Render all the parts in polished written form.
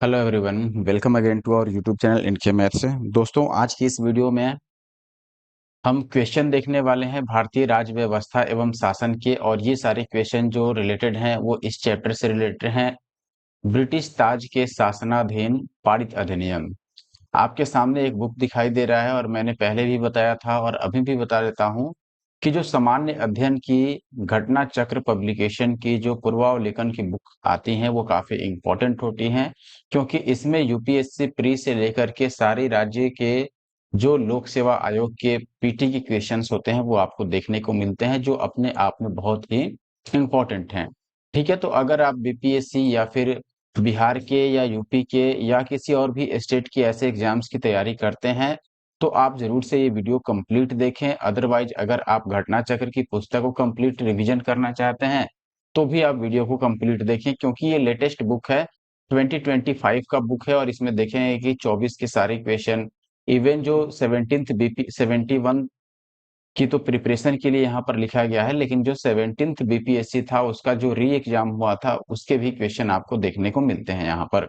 Hello everyone, welcome again to our YouTube channel NK maths. दोस्तों, आज की इस वीडियो में हम क्वेश्चन देखने वाले हैं भारतीय राज्य व्यवस्था एवं शासन के। और ये सारे क्वेश्चन जो रिलेटेड हैं वो इस चैप्टर से रिलेटेड हैं, ब्रिटिश ताज के शासनाधीन पारित अधिनियम। आपके सामने एक बुक दिखाई दे रहा है और मैंने पहले भी बताया था और अभी भी बता देता हूं कि जो सामान्य अध्ययन की घटना चक्र पब्लिकेशन की जो पूर्वावलोकन की बुक आती हैं वो काफी इंपॉर्टेंट होती हैं, क्योंकि इसमें यूपीएससी प्री से लेकर के सारे राज्य के जो लोक सेवा आयोग के पीटी के क्वेश्चंस होते हैं वो आपको देखने को मिलते हैं, जो अपने आप में बहुत ही इंपॉर्टेंट हैं। ठीक है, तो अगर आप बीपीएससी या फिर बिहार के या यूपी के या किसी और भी स्टेट के ऐसे एग्जाम्स की तैयारी करते हैं तो आप जरूर से ये वीडियो कंप्लीट देखें। अदरवाइज अगर आप घटना चक्र की पुस्तक को कंप्लीट रिवीजन करना चाहते हैं तो भी आप वीडियो को कंप्लीट देखें, क्योंकि ये लेटेस्ट बुक है, 2025 का बुक है। और इसमें देखेंगे कि 24 के सारे क्वेश्चन, इवन जो 17th बीपी 71 की तो प्रिपरेशन के लिए यहाँ पर लिखा गया है, लेकिन जो 17th बीपीएससी था उसका जो री एग्जाम हुआ था उसके भी क्वेश्चन आपको देखने को मिलते हैं यहाँ पर।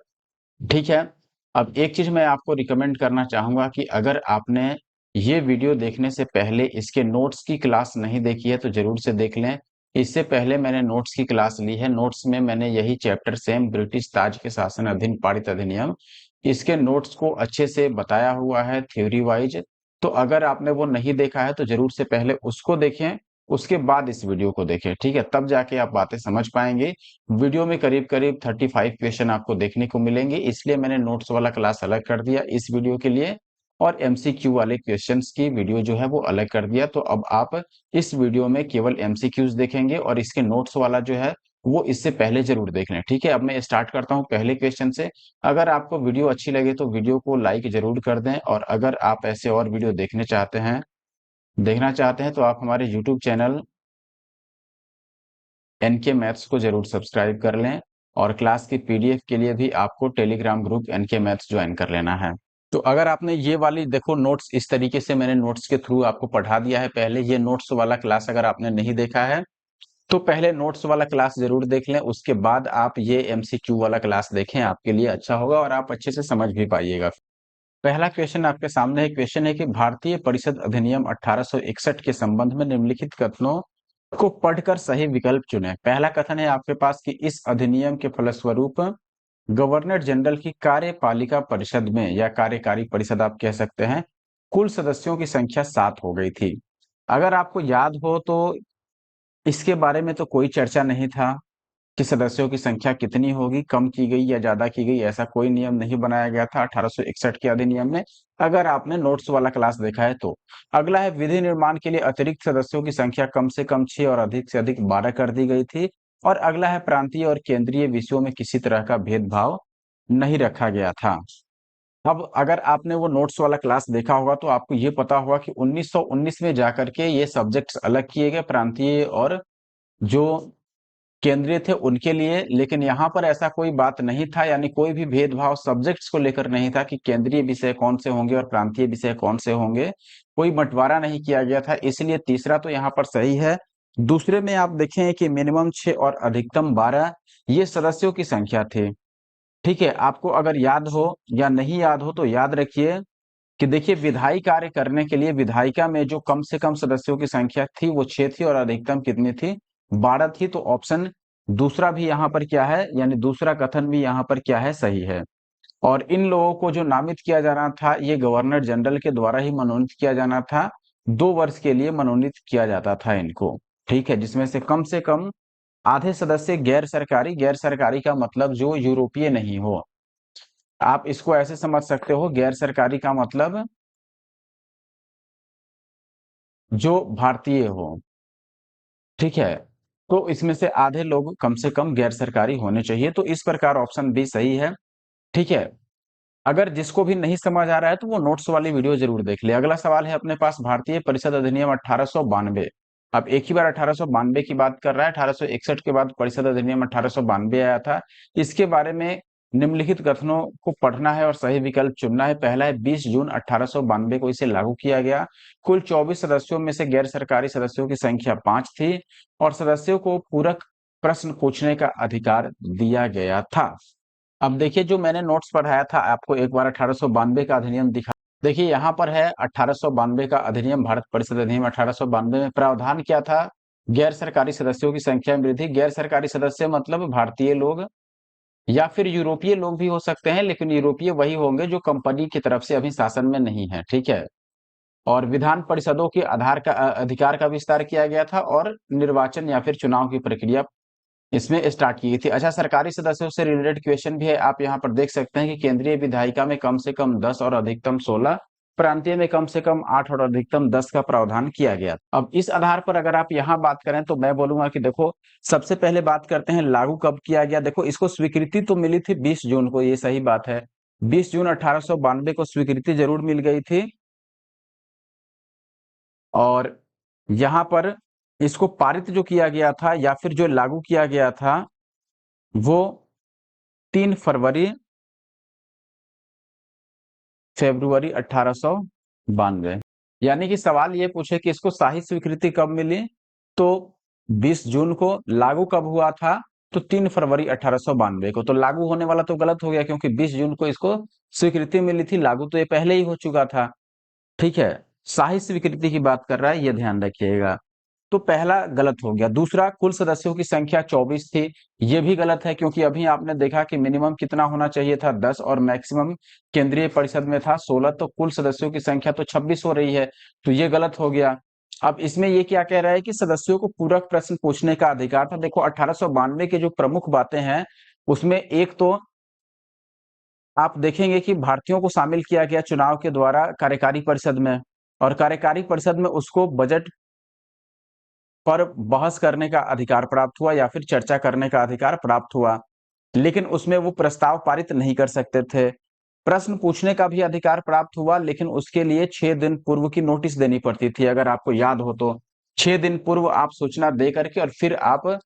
ठीक है, अब एक चीज मैं आपको रिकमेंड करना चाहूंगा कि अगर आपने ये वीडियो देखने से पहले इसके नोट्स की क्लास नहीं देखी है तो जरूर से देख लें। इससे पहले मैंने नोट्स की क्लास ली है, नोट्स में मैंने यही चैप्टर सेम ब्रिटिश ताज के शासन अधीन पारित अधिनियम, इसके नोट्स को अच्छे से बताया हुआ है थ्योरी वाइज। तो अगर आपने वो नहीं देखा है तो जरूर से पहले उसको देखें, उसके बाद इस वीडियो को देखें। ठीक है, तब जाके आप बातें समझ पाएंगे। वीडियो में करीब करीब 35 क्वेश्चन आपको देखने को मिलेंगे, इसलिए मैंने नोट्स वाला क्लास अलग कर दिया इस वीडियो के लिए, और एमसीक्यू वाले क्वेश्चंस की वीडियो जो है वो अलग कर दिया। तो अब आप इस वीडियो में केवल एमसीक्यूज देखेंगे और इसके नोट्स वाला जो है वो इससे पहले जरूर देख लें। ठीक है, अब मैं स्टार्ट करता हूँ पहले क्वेश्चन से। अगर आपको वीडियो अच्छी लगे तो वीडियो को लाइक जरूर कर दें, और अगर आप ऐसे और वीडियो देखना चाहते हैं तो आप हमारे यूट्यूब चैनल एनके मैथ्स को जरूर सब्सक्राइब कर लें, और क्लास की पीडीएफ के लिए भी आपको Telegram group NK maths join कर लेना है। तो अगर आपने ये वाली देखो नोट्स, इस तरीके से मैंने नोट्स के थ्रू आपको पढ़ा दिया है। पहले ये नोट्स वाला क्लास अगर आपने नहीं देखा है तो पहले नोट्स वाला क्लास जरूर देख लें, उसके बाद आप ये एमसीक्यू वाला क्लास देखें, आपके लिए अच्छा होगा और आप अच्छे से समझ भी पाइएगा। पहला क्वेश्चन आपके सामने है, क्वेश्चन है कि भारतीय परिषद अधिनियम 1861 के संबंध में निम्नलिखित कथनों को पढ़कर सही विकल्प चुनें। पहला कथन है आपके पास कि इस अधिनियम के फलस्वरूप गवर्नर जनरल की कार्यपालिका परिषद में, या कार्यकारी परिषद आप कह सकते हैं, कुल सदस्यों की संख्या 7 हो गई थी। अगर आपको याद हो तो इसके बारे में तो कोई चर्चा नहीं था कि सदस्यों की संख्या कितनी होगी, कम की गई या ज्यादा की गई, ऐसा कोई नियम नहीं बनाया गया था 1861 के अधिनियम में, अगर आपने नोट्स वाला क्लास देखा है तो। अगला है, विधि निर्माण के लिए अतिरिक्त सदस्यों की संख्या कम से कम 6 और अधिक से अधिक 12 कर दी गई थी। और अगला है, प्रांतीय और केंद्रीय विषयों में किसी तरह का भेदभाव नहीं रखा गया था। अब अगर आपने वो नोट्स वाला क्लास देखा होगा तो आपको ये पता होगा कि 1919 में जाकर के ये सब्जेक्ट्स अलग किए गए, प्रांतीय और जो केंद्रीय थे उनके लिए। लेकिन यहाँ पर ऐसा कोई बात नहीं था, यानी कोई भी भेदभाव सब्जेक्ट्स को लेकर नहीं था कि केंद्रीय विषय कौन से होंगे और प्रांतीय विषय कौन से होंगे, कोई बंटवारा नहीं किया गया था। इसलिए तीसरा तो यहाँ पर सही है। दूसरे में आप देखें कि मिनिमम 6 और अधिकतम 12 ये सदस्यों की संख्या थी। ठीक है, आपको अगर याद हो या नहीं याद हो तो याद रखिए कि देखिए, विधायी कार्य करने के लिए विधायिका में जो कम से कम सदस्यों की संख्या थी वो 6 थी, और अधिकतम कितनी थी, 12 थी। तो ऑप्शन दूसरा भी यहाँ पर क्या है, यानी दूसरा कथन भी यहाँ पर क्या है, सही है। और इन लोगों को जो नामित किया जाना था ये गवर्नर जनरल के द्वारा ही मनोनीत किया जाना था, 2 वर्ष के लिए मनोनीत किया जाता था इनको। ठीक है, जिसमें से कम आधे सदस्य गैर सरकारी, गैर सरकारी का मतलब जो यूरोपीय नहीं हो। आप इसको ऐसे समझ सकते हो, गैर सरकारी का मतलब जो भारतीय हो। ठीक है, तो इसमें से आधे लोग कम से कम गैर सरकारी होने चाहिए, तो इस प्रकार ऑप्शन बी सही है। ठीक है, अगर जिसको भी नहीं समझ आ रहा है तो वो नोट्स वाली वीडियो जरूर देख ले। अगला सवाल है अपने पास, भारतीय परिषद अधिनियम 1892। अब एक ही बार 1892 की बात कर रहा है, 1861 के बाद परिषद अधिनियम 1892 आया था। इसके बारे में निम्नलिखित कथनों को पढ़ना है और सही विकल्प चुनना है। पहला है, 20 जून 1892 को इसे लागू किया गया। कुल 24 सदस्यों में से गैर सरकारी सदस्यों की संख्या 5 थी, और सदस्यों को पूरक प्रश्न पूछने का अधिकार दिया गया था। अब देखिए, जो मैंने नोट्स पढ़ाया था आपको एक बार 1892 का अधिनियम दिखा। देखिए यहाँ पर है 1892 का अधिनियम, भारत परिषद अधिनियम 1892 में प्रावधान क्या था? गैर सरकारी सदस्यों की संख्या में वृद्धि। गैर सरकारी सदस्य मतलब भारतीय लोग या फिर यूरोपीय लोग भी हो सकते हैं, लेकिन यूरोपीय वही होंगे जो कंपनी की तरफ से अभी शासन में नहीं है, ठीक है। और विधान परिषदों के आधार का अधिकार का विस्तार किया गया था, और निर्वाचन या फिर चुनाव की प्रक्रिया इसमें स्टार्ट की गई थी। अच्छा, सरकारी सदस्यों से रिलेटेड क्वेश्चन भी है, आप यहाँ पर देख सकते हैं कि केंद्रीय विधायिका में कम से कम 10 और अधिकतम 16, प्रांतीय में कम से कम 8 और अधिकतम 10 का प्रावधान किया गया। अब इस आधार पर अगर आप यहाँ बात करें तो मैं बोलूंगा कि देखो, सबसे पहले बात करते हैं लागू कब किया गया। देखो, इसको स्वीकृति तो मिली थी 20 जून को, ये सही बात है। 20 जून 1892 को स्वीकृति जरूर मिल गई थी। और यहाँ पर इसको पारित जो किया गया था या फिर जो लागू किया गया था वो 3 फरवरी 1892। यानी कि सवाल ये पूछे कि इसको शाही स्वीकृति कब मिली, तो 20 जून को। लागू कब हुआ था, तो 3 फरवरी 1892 को। तो लागू होने वाला तो गलत हो गया, क्योंकि 20 जून को इसको स्वीकृति मिली थी, लागू तो ये पहले ही हो चुका था, ठीक है। शाही स्वीकृति की बात कर रहा है, ये ध्यान रखिएगा। तो पहला गलत हो गया। दूसरा, कुल सदस्यों की संख्या 24 थी, ये भी गलत है, क्योंकि अभी आपने देखा कि मिनिमम कितना होना चाहिए था 10 और मैक्सिमम केंद्रीय परिषद में था 16, तो कुल सदस्यों की संख्या तो 26 हो रही है, तो ये गलत हो गया। अब इसमें ये क्या कह रहा है कि सदस्यों को पूरक प्रश्न पूछने का अधिकार था। देखो 1892 के जो प्रमुख बातें हैं उसमें एक तो आप देखेंगे कि भारतीयों को शामिल किया गया चुनाव के द्वारा कार्यकारी परिषद में, और कार्यकारी परिषद में उसको बजट पर बहस करने का अधिकार प्राप्त हुआ या फिर चर्चा करने का अधिकार प्राप्त हुआ, लेकिन उसमें वो प्रस्ताव पारित नहीं कर सकते थे। प्रश्न पूछने का भी अधिकार प्राप्त हुआ, लेकिन उसके लिए 6 दिन पूर्व की नोटिस देनी पड़ती थी, अगर आपको याद हो तो। 6 दिन पूर्व आप सूचना दे करके और फिर आप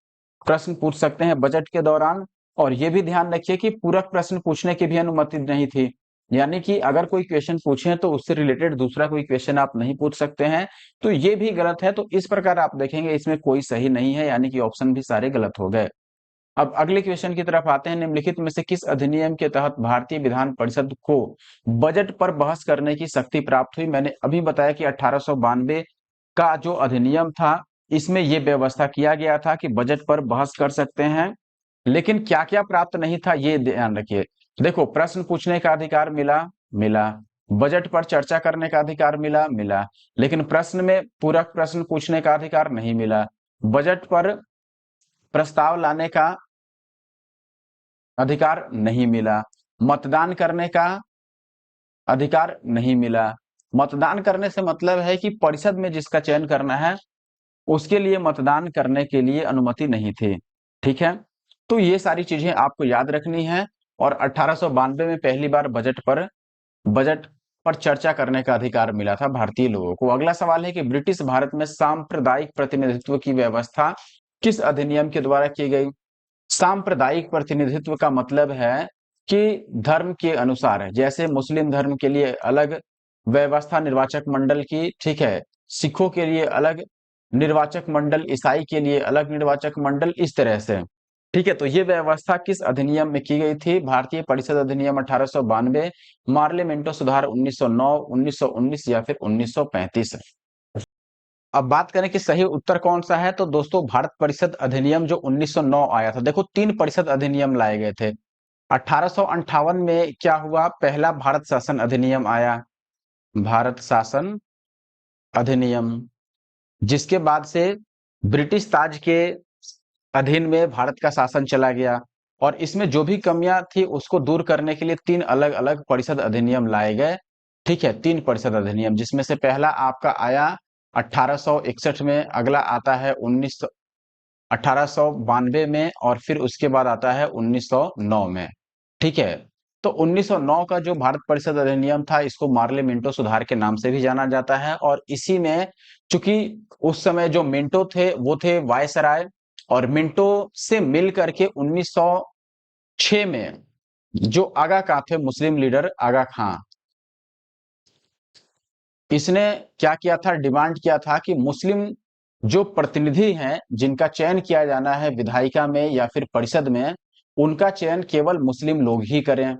प्रश्न पूछ सकते हैं बजट के दौरान। और ये भी ध्यान रखिए कि पूरक प्रश्न पूछने की भी अनुमति नहीं थी, यानी कि अगर कोई क्वेश्चन पूछे तो उससे रिलेटेड दूसरा कोई क्वेश्चन आप नहीं पूछ सकते हैं, तो ये भी गलत है। तो इस प्रकार आप देखेंगे इसमें कोई सही नहीं है, यानी कि ऑप्शन भी सारे गलत हो गए। अब अगले क्वेश्चन की तरफ आते हैं। निम्नलिखित में से किस अधिनियम के तहत भारतीय विधान परिषद को बजट पर बहस करने की शक्ति प्राप्त हुई? मैंने अभी बताया कि 1892 का जो अधिनियम था इसमें यह व्यवस्था किया गया था कि बजट पर बहस कर सकते हैं, लेकिन क्या क्या प्राप्त नहीं था ये ध्यान रखिए। देखो, प्रश्न पूछने का अधिकार मिला, मिला। बजट पर चर्चा करने का अधिकार मिला, मिला। लेकिन प्रश्न में पूरक प्रश्न पूछने का अधिकार नहीं मिला। बजट पर प्रस्ताव लाने का अधिकार नहीं मिला। मतदान करने का अधिकार नहीं मिला। मतदान करने से मतलब है कि परिषद में जिसका चयन करना है उसके लिए मतदान करने के लिए अनुमति नहीं थी, ठीक है। तो ये सारी चीजें आपको याद रखनी है। और 1892 में पहली बार बजट पर चर्चा करने का अधिकार मिला था भारतीय लोगों को। अगला सवाल है कि ब्रिटिश भारत में सांप्रदायिक प्रतिनिधित्व की व्यवस्था किस अधिनियम के द्वारा की गई? सांप्रदायिक प्रतिनिधित्व का मतलब है कि धर्म के अनुसार है, जैसे मुस्लिम धर्म के लिए अलग व्यवस्था निर्वाचक मंडल की, ठीक है, सिखों के लिए अलग निर्वाचक मंडल, ईसाई के लिए अलग निर्वाचक मंडल, इस तरह से, ठीक है। तो ये व्यवस्था किस अधिनियम में की गई थी? भारतीय परिषद अधिनियम 1892, मार्लिमेंटो सुधार 1909, 1919 या फिर 1935। अब बात करें कि सही उत्तर कौन सा है, तो दोस्तों भारत परिषद अधिनियम जो 1909 आया था। देखो, 3 परिषद अधिनियम लाए गए थे। 1858 में क्या हुआ? पहला भारत शासन अधिनियम आया, भारत शासन अधिनियम, जिसके बाद से ब्रिटिश ताज के अधीन में भारत का शासन चला गया। और इसमें जो भी कमियां थी उसको दूर करने के लिए 3 अलग अलग परिषद अधिनियम लाए गए, ठीक है। 3 परिषद अधिनियम, जिसमें से पहला आपका आया 1861 में, अगला आता है 1892 में, और फिर उसके बाद आता है 1909 में, ठीक है। तो 1909 का जो भारत परिषद अधिनियम था इसको मार्लिमेंटो सुधार के नाम से भी जाना जाता है। और इसी में चूंकि उस समय जो मिंटो थे वो थे वायसराय, और मिंटो से मिल करके 1906 में जो आगा खां थे, मुस्लिम लीडर आगा खां, इसने क्या किया था? डिमांड किया था कि मुस्लिम जो प्रतिनिधि हैं जिनका चयन किया जाना है विधायिका में या फिर परिषद में, उनका चयन केवल मुस्लिम लोग ही करें।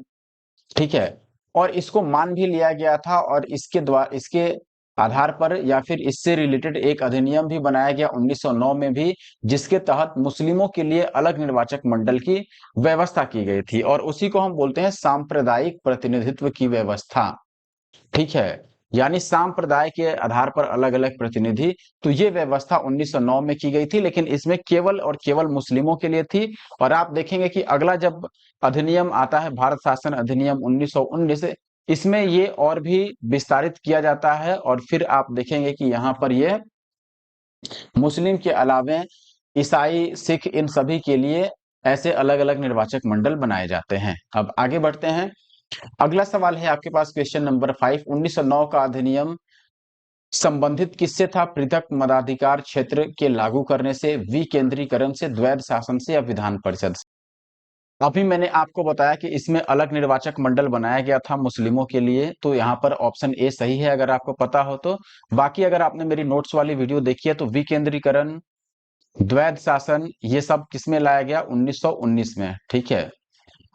ठीक है, और इसको मान भी लिया गया था, और इसके आधार पर या फिर इससे रिलेटेड एक अधिनियम भी बनाया गया 1909 में भी, जिसके तहत मुस्लिमों के लिए अलग निर्वाचक मंडल की व्यवस्था की गई थी, और उसी को हम बोलते हैं सांप्रदायिक प्रतिनिधित्व की व्यवस्था। ठीक है, यानी सांप्रदाय के आधार पर अलग अलग प्रतिनिधि। तो ये व्यवस्था 1909 में की गई थी, लेकिन इसमें केवल और केवल मुस्लिमों के लिए थी। और आप देखेंगे कि अगला जब अधिनियम आता है, भारत शासन अधिनियम 1919, इसमें ये और भी विस्तारित किया जाता है, और फिर आप देखेंगे कि यहाँ पर ये मुस्लिम के अलावे ईसाई, सिख, इन सभी के लिए ऐसे अलग अलग निर्वाचक मंडल बनाए जाते हैं। अब आगे बढ़ते हैं। अगला सवाल है आपके पास, क्वेश्चन नंबर 5। 1909 का अधिनियम संबंधित किससे था? पृथक मताधिकार क्षेत्र के लागू करने से, विकेंद्रीकरण से, द्वैध शासन से, या विधान परिषद से? अभी मैंने आपको बताया कि इसमें अलग निर्वाचक मंडल बनाया गया था मुस्लिमों के लिए, तो यहाँ पर ऑप्शन ए सही है अगर आपको पता हो तो। बाकी अगर आपने मेरी नोट्स वाली वीडियो देखी है तो विकेंद्रीकरण, द्वैध शासन, ये सब किसमें लाया गया? 1919 में। ठीक है,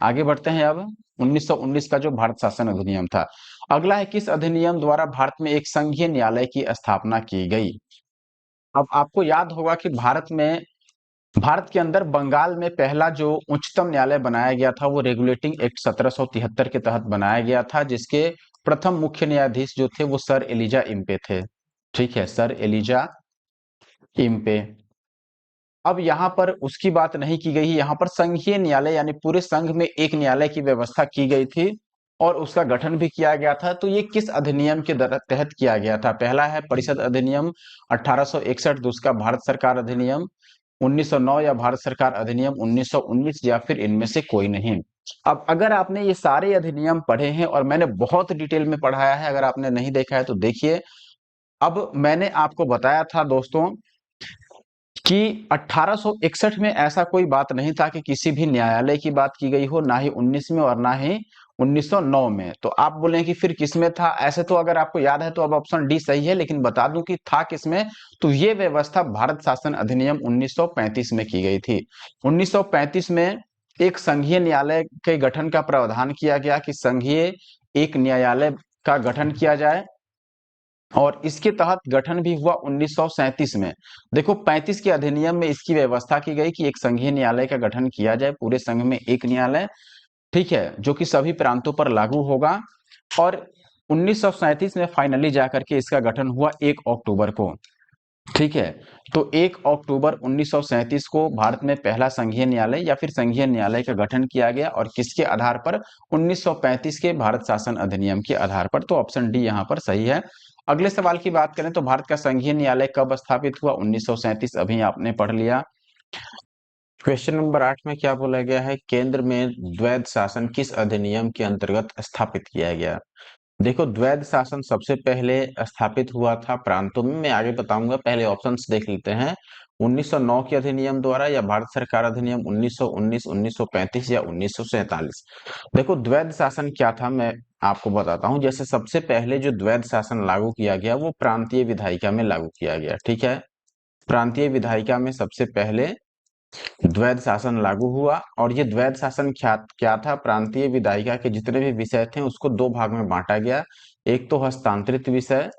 आगे बढ़ते हैं अब। 1919 का जो भारत शासन अधिनियम था। अगला है, किस अधिनियम द्वारा भारत में एक संघीय न्यायालय की स्थापना की गई? अब आपको याद होगा कि भारत के अंदर बंगाल में पहला जो उच्चतम न्यायालय बनाया गया था वो रेगुलेटिंग एक्ट 1773 के तहत बनाया गया था, जिसके प्रथम मुख्य न्यायाधीश जो थे वो सर एलिजा इम्पे थे। ठीक है, सर एलिजा इम्पे। अब यहाँ पर उसकी बात नहीं की गई, यहाँ पर संघीय न्यायालय यानी पूरे संघ में एक न्यायालय की व्यवस्था की गई थी, और उसका गठन भी किया गया था। तो ये किस अधिनियम के तहत किया गया था? पहला है परिषद अधिनियम 1861, दूसरा भारत सरकार अधिनियम 1909, या भारत सरकार अधिनियम 1919, या फिर इनमें से कोई नहीं। अब अगर आपने ये सारे अधिनियम पढ़े हैं, और मैंने बहुत डिटेल में पढ़ाया है, अगर आपने नहीं देखा है तो देखिए। अब मैंने आपको बताया था दोस्तों कि 1861 में ऐसा कोई बात नहीं था कि किसी भी न्यायालय की बात की गई हो, ना ही 19 में और ना ही 1909 में। तो आप बोले कि फिर किसमें था? ऐसे तो अगर आपको याद है तो अब ऑप्शन डी सही है, लेकिन बता दूं कि था किसमें। तो ये व्यवस्था भारत शासन अधिनियम 1935 में की गई थी। 1935 में एक संघीय न्यायालय के गठन का प्रावधान किया गया कि संघीय एक न्यायालय का गठन किया जाए, और इसके तहत गठन भी हुआ 1937 में। देखो, 35 के अधिनियम में इसकी व्यवस्था की गई कि एक संघीय न्यायालय का गठन किया जाए, पूरे संघ में एक न्यायालय। ठीक है, जो कि सभी प्रांतों पर लागू होगा। और 1937 में फाइनली जाकर के इसका गठन हुआ 1 अक्टूबर को। ठीक है, तो 1 अक्टूबर 1937 को भारत में पहला संघीय न्यायालय या फिर संघीय न्यायालय का गठन किया गया, और किसके आधार पर? 1935 के भारत शासन अधिनियम के आधार पर। तो ऑप्शन डी यहाँ पर सही है। अगले सवाल की बात करें तो भारत का संघीय न्यायालय कब स्थापित हुआ? 1937, अभी आपने पढ़ लिया। क्वेश्चन नंबर 8 में क्या बोला गया है? केंद्र में द्वैध शासन किस अधिनियम के अंतर्गत स्थापित किया गया? देखो, द्वैध शासन सबसे पहले स्थापित हुआ था प्रांतों में, मैं आगे बताऊंगा, पहले ऑप्शंस देख लेते हैं। 1909 के अधिनियम द्वारा, या भारत सरकार अधिनियम 1919, 1935, या 1947। देखो, द्वैध शासन क्या था मैं आपको बताता हूं। जैसे सबसे पहले जो द्वैध शासन लागू किया गया वो प्रांतीय विधायिका में लागू किया गया। ठीक है, प्रांतीय विधायिका में सबसे पहले द्वैध शासन लागू हुआ, और ये द्वैध शासन क्या था? प्रांतीय विधायिका के जितने भी विषय थे उसको दो भाग में बांटा गया। एक तो हस्तांतरित विषय,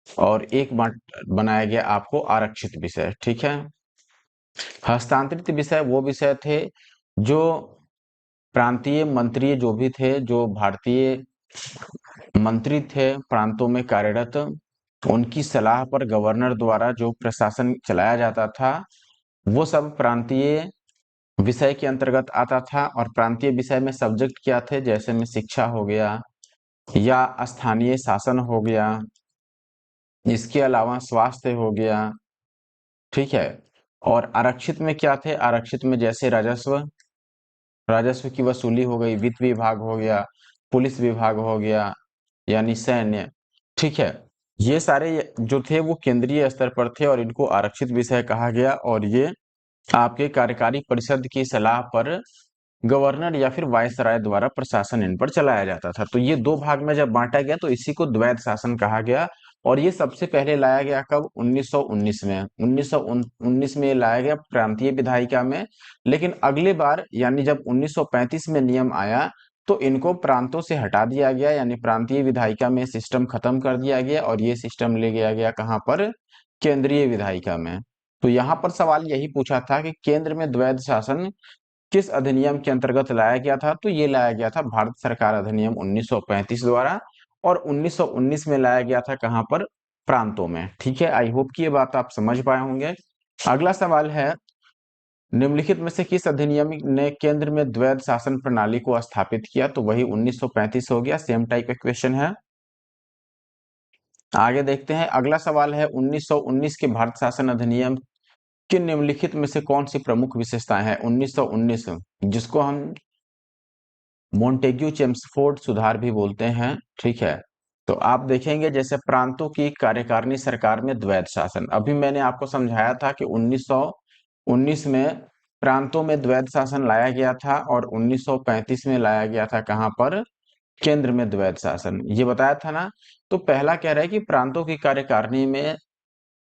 और एक बनाया गया आपको आरक्षित विषय। ठीक है, हस्तांतरित विषय वो विषय थे जो प्रांतीय मंत्री जो भी थे, जो भारतीय मंत्री थे प्रांतों में कार्यरत, उनकी सलाह पर गवर्नर द्वारा जो प्रशासन चलाया जाता था, वो सब प्रांतीय विषय के अंतर्गत आता था। और प्रांतीय विषय में सब्जेक्ट क्या थे? जैसे में शिक्षा हो गया, या स्थानीय शासन हो गया, इसके अलावा स्वास्थ्य हो गया। ठीक है, और आरक्षित में क्या थे? आरक्षित में जैसे राजस्व, राजस्व की वसूली हो गई, वित्त विभाग हो गया, पुलिस विभाग हो गया, यानी सैन्य। ठीक है, ये सारे जो थे वो केंद्रीय स्तर पर थे, और इनको आरक्षित विषय कहा गया। और ये आपके कार्यकारी परिषद की सलाह पर गवर्नर या फिर वायसराय द्वारा प्रशासन इन पर चलाया जाता था। तो ये दो भाग में जब बांटा गया तो इसी को द्वैध शासन कहा गया। और ये सबसे पहले लाया गया कब? 1919 में। 1919 में लाया गया प्रांतीय विधायिका में। लेकिन अगले बार यानी जब 1935 में नियम आया तो इनको प्रांतों से हटा दिया गया, यानी प्रांतीय विधायिका में सिस्टम खत्म कर दिया गया और ये सिस्टम ले गया गया कहाँ पर? केंद्रीय विधायिका में। तो यहाँ पर सवाल यही पूछा था कि केंद्र में द्वैध शासन किस अधिनियम के अंतर्गत लाया गया था? तो ये लाया गया था भारत सरकार अधिनियम 1935 द्वारा, और 1919 में लाया गया था कहां पर? प्रांतों में। ठीक है, आई होप कि ये बात आप समझ पाए होंगे। अगला सवाल है, निम्नलिखित में से किस अधिनियम ने केंद्र में द्वैध शासन प्रणाली को स्थापित किया? तो वही 1935 हो गया। सेम टाइप का क्वेश्चन है। आगे देखते हैं, अगला सवाल है 1919 के भारत शासन अधिनियम किन निम्नलिखित में से कौन सी प्रमुख विशेषताएं हैं? 1919 जिसको हम मोंटेग्यू चेम्सफोर्ड सुधार भी बोलते हैं। ठीक है, तो आप देखेंगे जैसे प्रांतों की कार्यकारिणी सरकार में द्वैध शासन, अभी मैंने आपको समझाया था कि 1919 में प्रांतों में द्वैध शासन लाया गया था और 1935 में लाया गया था कहां पर? केंद्र में द्वैध शासन, ये बताया था ना। तो पहला कह रहा है कि प्रांतों की कार्यकारिणी में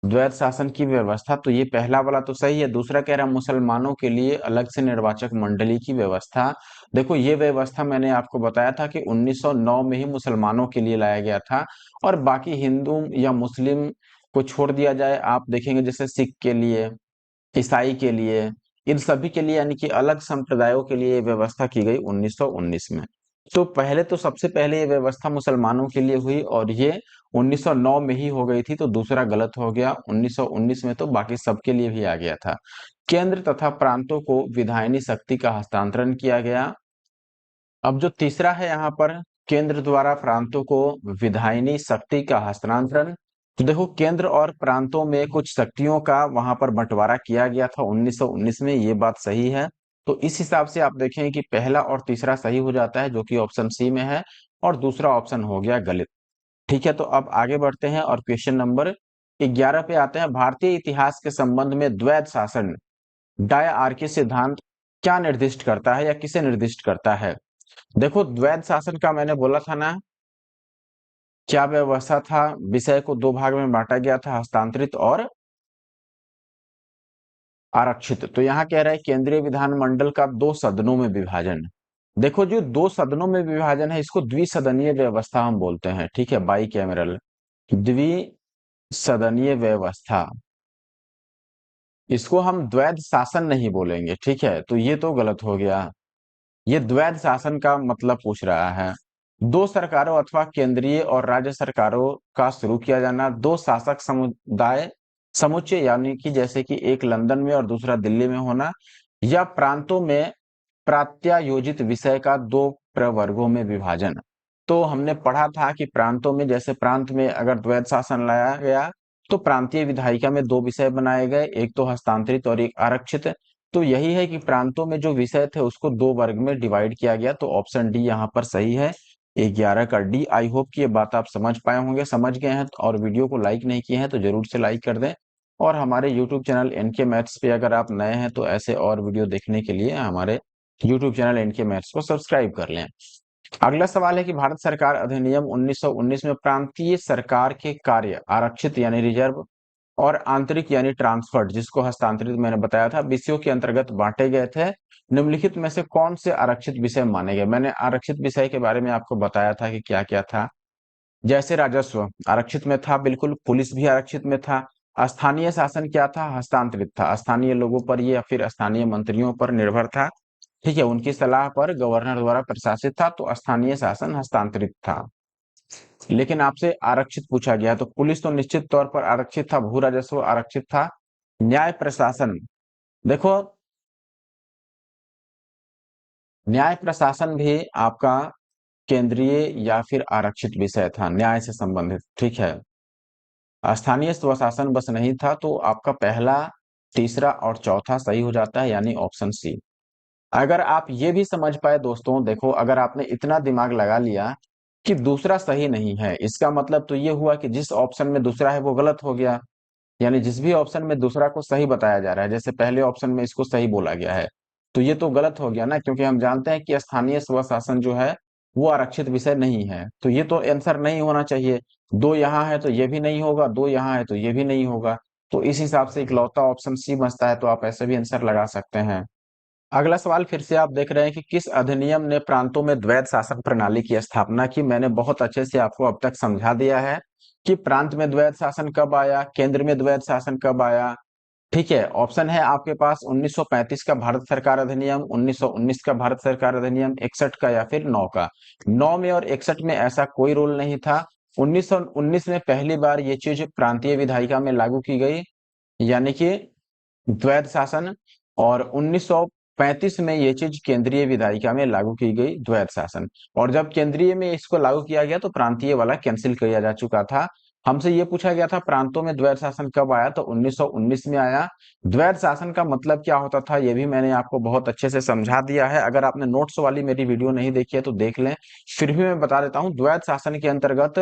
द्वैध शासन की व्यवस्था, तो ये पहला वाला तो सही है। दूसरा कह रहा है मुसलमानों के लिए अलग से निर्वाचक मंडली की व्यवस्था। देखो ये व्यवस्था मैंने आपको बताया था कि 1909 में ही मुसलमानों के लिए लाया गया था, और बाकी हिंदू या मुस्लिम को छोड़ दिया जाए, आप देखेंगे जैसे सिख के लिए, ईसाई के लिए, इन सभी के लिए यानी कि अलग संप्रदायों के लिए व्यवस्था की गई 1919 में। तो पहले तो सबसे पहले ये व्यवस्था मुसलमानों के लिए हुई और ये 1909 में ही हो गई थी, तो दूसरा गलत हो गया। 1919 में तो बाकी सबके लिए भी आ गया था। केंद्र तथा प्रांतों को विधायिनी शक्ति का हस्तांतरण किया गया। अब जो तीसरा है यहाँ पर, केंद्र द्वारा प्रांतों को विधायिनी शक्ति का हस्तांतरण, तो देखो केंद्र और प्रांतों में कुछ शक्तियों का वहां पर बंटवारा किया गया था 1919 में, ये बात सही है। तो इस हिसाब से आप देखें कि पहला और तीसरा सही हो जाता है, जो कि ऑप्शन सी में है, और दूसरा ऑप्शन हो गया गलत। ठीक है, तो अब आगे बढ़ते हैं और क्वेश्चन नंबर 11 पे आते हैं। भारतीय इतिहास के संबंध में द्वैध शासन डायआर्की सिद्धांत क्या निर्दिष्ट करता है या किसे निर्दिष्ट करता है? देखो द्वैध शासन का मैंने बोला था ना, क्या व्यवस्था था? विषय को दो भाग में बांटा गया था, हस्तांतरित और आरक्षित। तो यहाँ कह रहा है केंद्रीय विधानमंडल का दो सदनों में विभाजन। देखो जो दो सदनों में विभाजन है इसको द्विसदनीय व्यवस्था हम बोलते हैं। ठीक है, बाई कैमरल द्विसदनीय व्यवस्था, इसको हम द्वैध शासन नहीं बोलेंगे। ठीक है, तो ये तो गलत हो गया। ये द्वैध शासन का मतलब पूछ रहा है, दो सरकारों अथवा केंद्रीय और राज्य सरकारों का शुरू किया जाना, दो शासक समुदाय समुच्चय यानी कि जैसे कि एक लंदन में और दूसरा दिल्ली में होना, या प्रांतों में प्रात्यायोजित विषय का दो प्रवर्गों में विभाजन। तो हमने पढ़ा था कि प्रांतों में, जैसे प्रांत में अगर द्वैध शासन लाया गया तो प्रांतीय विधायिका में दो विषय बनाए गए, एक तो हस्तांतरित और एक आरक्षित। तो यही है कि प्रांतों में जो विषय थे उसको दो वर्ग में डिवाइड किया गया, तो ऑप्शन डी यहाँ पर सही है, 11 का डी। आई होप कि ये बात आप समझ पाए होंगे। समझ गए हैं और वीडियो को लाइक नहीं किए हैं तो जरूर से लाइक कर दें, और हमारे यूट्यूब चैनल एनके मैथ्स पे अगर आप नए हैं तो ऐसे और वीडियो देखने के लिए हमारे यूट्यूब चैनल एनके मैथ्स को सब्सक्राइब कर लें। अगला सवाल है कि भारत सरकार अधिनियम 1919 में प्रांतीय सरकार के कार्य आरक्षित यानी रिजर्व और आंतरिक यानी ट्रांसफर्ड जिसको हस्तांतरित मैंने बताया था विषयों के अंतर्गत बांटे गए थे। निम्नलिखित में से कौन से आरक्षित विषय माने गए? मैंने आरक्षित विषय के बारे में आपको बताया था कि क्या क्या था। जैसे राजस्व आरक्षित में था, बिल्कुल। पुलिस भी आरक्षित में था। स्थानीय शासन क्या था? हस्तांतरित था, स्थानीय लोगों पर या फिर स्थानीय मंत्रियों पर निर्भर था। ठीक है, उनकी सलाह पर गवर्नर द्वारा प्रशासित था, तो स्थानीय शासन हस्तांतरित था। लेकिन आपसे आरक्षित पूछा गया तो पुलिस तो निश्चित तौर पर आरक्षित था, भू राजस्व आरक्षित था। न्याय प्रशासन, देखो न्याय प्रशासन भी आपका केंद्रीय या फिर आरक्षित विषय था, न्याय से संबंधित। ठीक है, स्थानीय स्वशासन बस नहीं था, तो आपका पहला, तीसरा और चौथा सही हो जाता है, यानी ऑप्शन सी। अगर आप ये भी समझ पाए दोस्तों, देखो अगर आपने इतना दिमाग लगा लिया कि दूसरा सही नहीं है, इसका मतलब तो ये हुआ कि जिस ऑप्शन में दूसरा है वो गलत हो गया। यानी जिस भी ऑप्शन में दूसरा को सही बताया जा रहा है, जैसे पहले ऑप्शन में इसको सही बोला गया है, तो ये तो गलत हो गया ना, क्योंकि हम जानते हैं कि स्थानीय स्वशासन जो है वो आरक्षित विषय नहीं है, तो ये तो आंसर नहीं होना चाहिए। दो यहाँ है तो ये भी नहीं होगा, दो यहाँ है तो ये भी नहीं होगा। तो इस हिसाब से इकलौता ऑप्शन सी बचता है, तो आप ऐसे भी आंसर लगा सकते हैं। अगला सवाल फिर से आप देख रहे हैं कि किस अधिनियम ने प्रांतों में द्वैध शासन प्रणाली की स्थापना की। मैंने बहुत अच्छे से आपको अब तक समझा दिया है कि प्रांत में द्वैध शासन कब आया, केंद्र में द्वैध शासन कब आया। ठीक है, ऑप्शन है आपके पास 1935 का भारत सरकार अधिनियम, 1919 का भारत सरकार अधिनियम, 61 का या फिर 9 का। 9 में और 61 में ऐसा कोई रूल नहीं था। 1919 में पहली बार ये चीज प्रांतीय विधायिका में लागू की गई, यानी कि द्वैध शासन। और 1935 में ये चीज केंद्रीय विधायिका में लागू की गई, द्वैध शासन। और जब केंद्रीय में इसको लागू किया गया तो प्रांतीय वाला कैंसिल किया जा चुका था। हमसे ये पूछा गया था प्रांतों में द्वैध शासन कब आया, तो 1919 में आया। द्वैध शासन का मतलब क्या होता था ये भी मैंने आपको बहुत अच्छे से समझा दिया है। अगर आपने नोट्स वाली मेरी वीडियो नहीं देखी है तो देख लें, फिर भी मैं बता देता हूँ। द्वैध शासन के अंतर्गत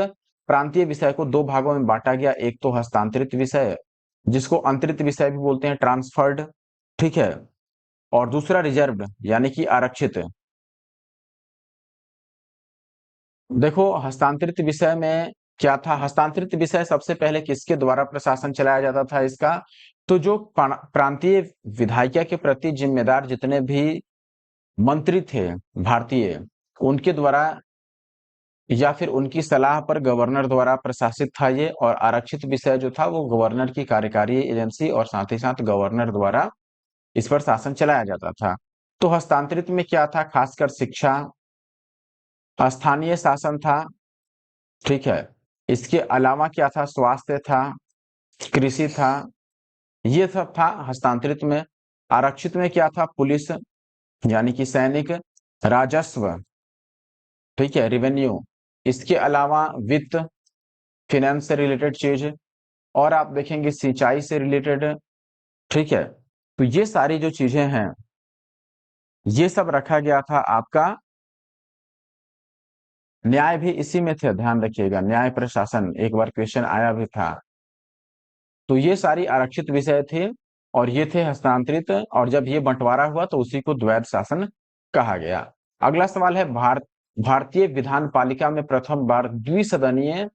प्रांतीय विषय को दो भागों में बांटा गया, एक तो हस्तांतरित विषय जिसको अंतरित विषय भी बोलते हैं, ट्रांसफर्ड, ठीक है, और दूसरा रिजर्व्ड यानी कि आरक्षित। देखो हस्तांतरित विषय में क्या था, हस्तांतरित विषय सबसे पहले किसके द्वारा प्रशासन चलाया जाता था इसका, तो जो प्रांतीय विधायिका के प्रति जिम्मेदार जितने भी मंत्री थे भारतीय, उनके द्वारा या फिर उनकी सलाह पर गवर्नर द्वारा प्रशासित था ये। और आरक्षित विषय जो था वो गवर्नर की कार्यकारी एजेंसी और साथ ही साथ गवर्नर द्वारा इस पर शासन चलाया जाता था। तो हस्तांतरित में क्या था, खासकर शिक्षा, स्थानीय शासन था, ठीक है। इसके अलावा क्या था, स्वास्थ्य था, कृषि था, ये सब था हस्तांतरित में। आरक्षित में क्या था, पुलिस यानी कि सैनिक, राजस्व, ठीक है, रेवेन्यू, इसके अलावा वित्त, फिनेंस से रिलेटेड चीज, और आप देखेंगे सिंचाई से रिलेटेड, ठीक है। तो ये सारी जो चीजें हैं ये सब रखा गया था आपका। न्याय भी इसी में थे, ध्यान रखिएगा, न्याय प्रशासन एक बार क्वेश्चन आया भी था। तो ये सारी आरक्षित विषय थे और ये थे हस्तांतरित, और जब ये बंटवारा हुआ तो उसी को द्वैध शासन कहा गया। अगला सवाल है भारतीय विधान पालिका में प्रथम बार द्विसदनीय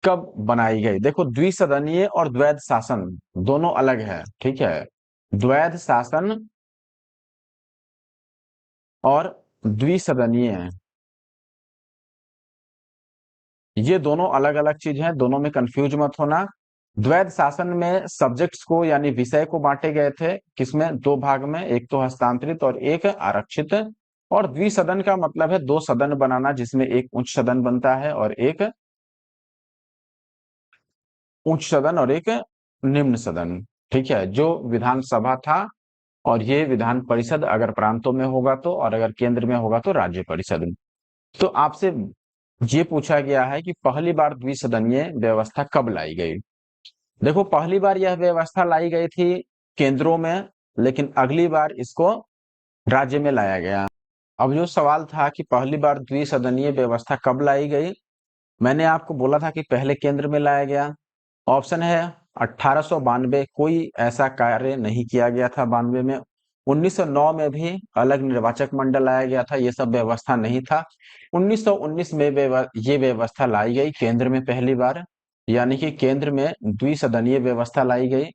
कब बनाई गई। देखो द्विसदनीय और द्वैध शासन दोनों अलग है, ठीक है। द्वैध शासन और द्विसदनीय ये दोनों अलग अलग चीज हैं, दोनों में कंफ्यूज मत होना। द्वैध शासन में सब्जेक्ट्स को यानी विषय को बांटे गए थे, किसमें, दो भाग में, एक तो हस्तांतरित और एक आरक्षित। और द्विसदन का मतलब है दो सदन बनाना, जिसमें एक उच्च सदन बनता है और एक उच्च सदन और एक निम्न सदन, ठीक है। जो विधानसभा था और ये विधान परिषद अगर प्रांतों में होगा तो, और अगर केंद्र में होगा तो राज्य परिषद। तो आपसे ये पूछा गया है कि पहली बार द्विसदनीय व्यवस्था कब लाई गई। देखो पहली बार यह व्यवस्था लाई गई थी केंद्रों में, लेकिन अगली बार इसको राज्य में लाया गया। अब जो सवाल था कि पहली बार द्विसदनीय व्यवस्था कब लाई गई, मैंने आपको बोला था कि पहले केंद्र में लाया गया। ऑप्शन है 1892, कोई ऐसा कार्य नहीं किया गया था 92 में। 1909 में भी अलग निर्वाचक मंडल लाया गया था, ये सब व्यवस्था नहीं था। 1919 में ये व्यवस्था लाई गई केंद्र में पहली बार, यानी कि केंद्र में द्विसदनीय व्यवस्था लाई गई।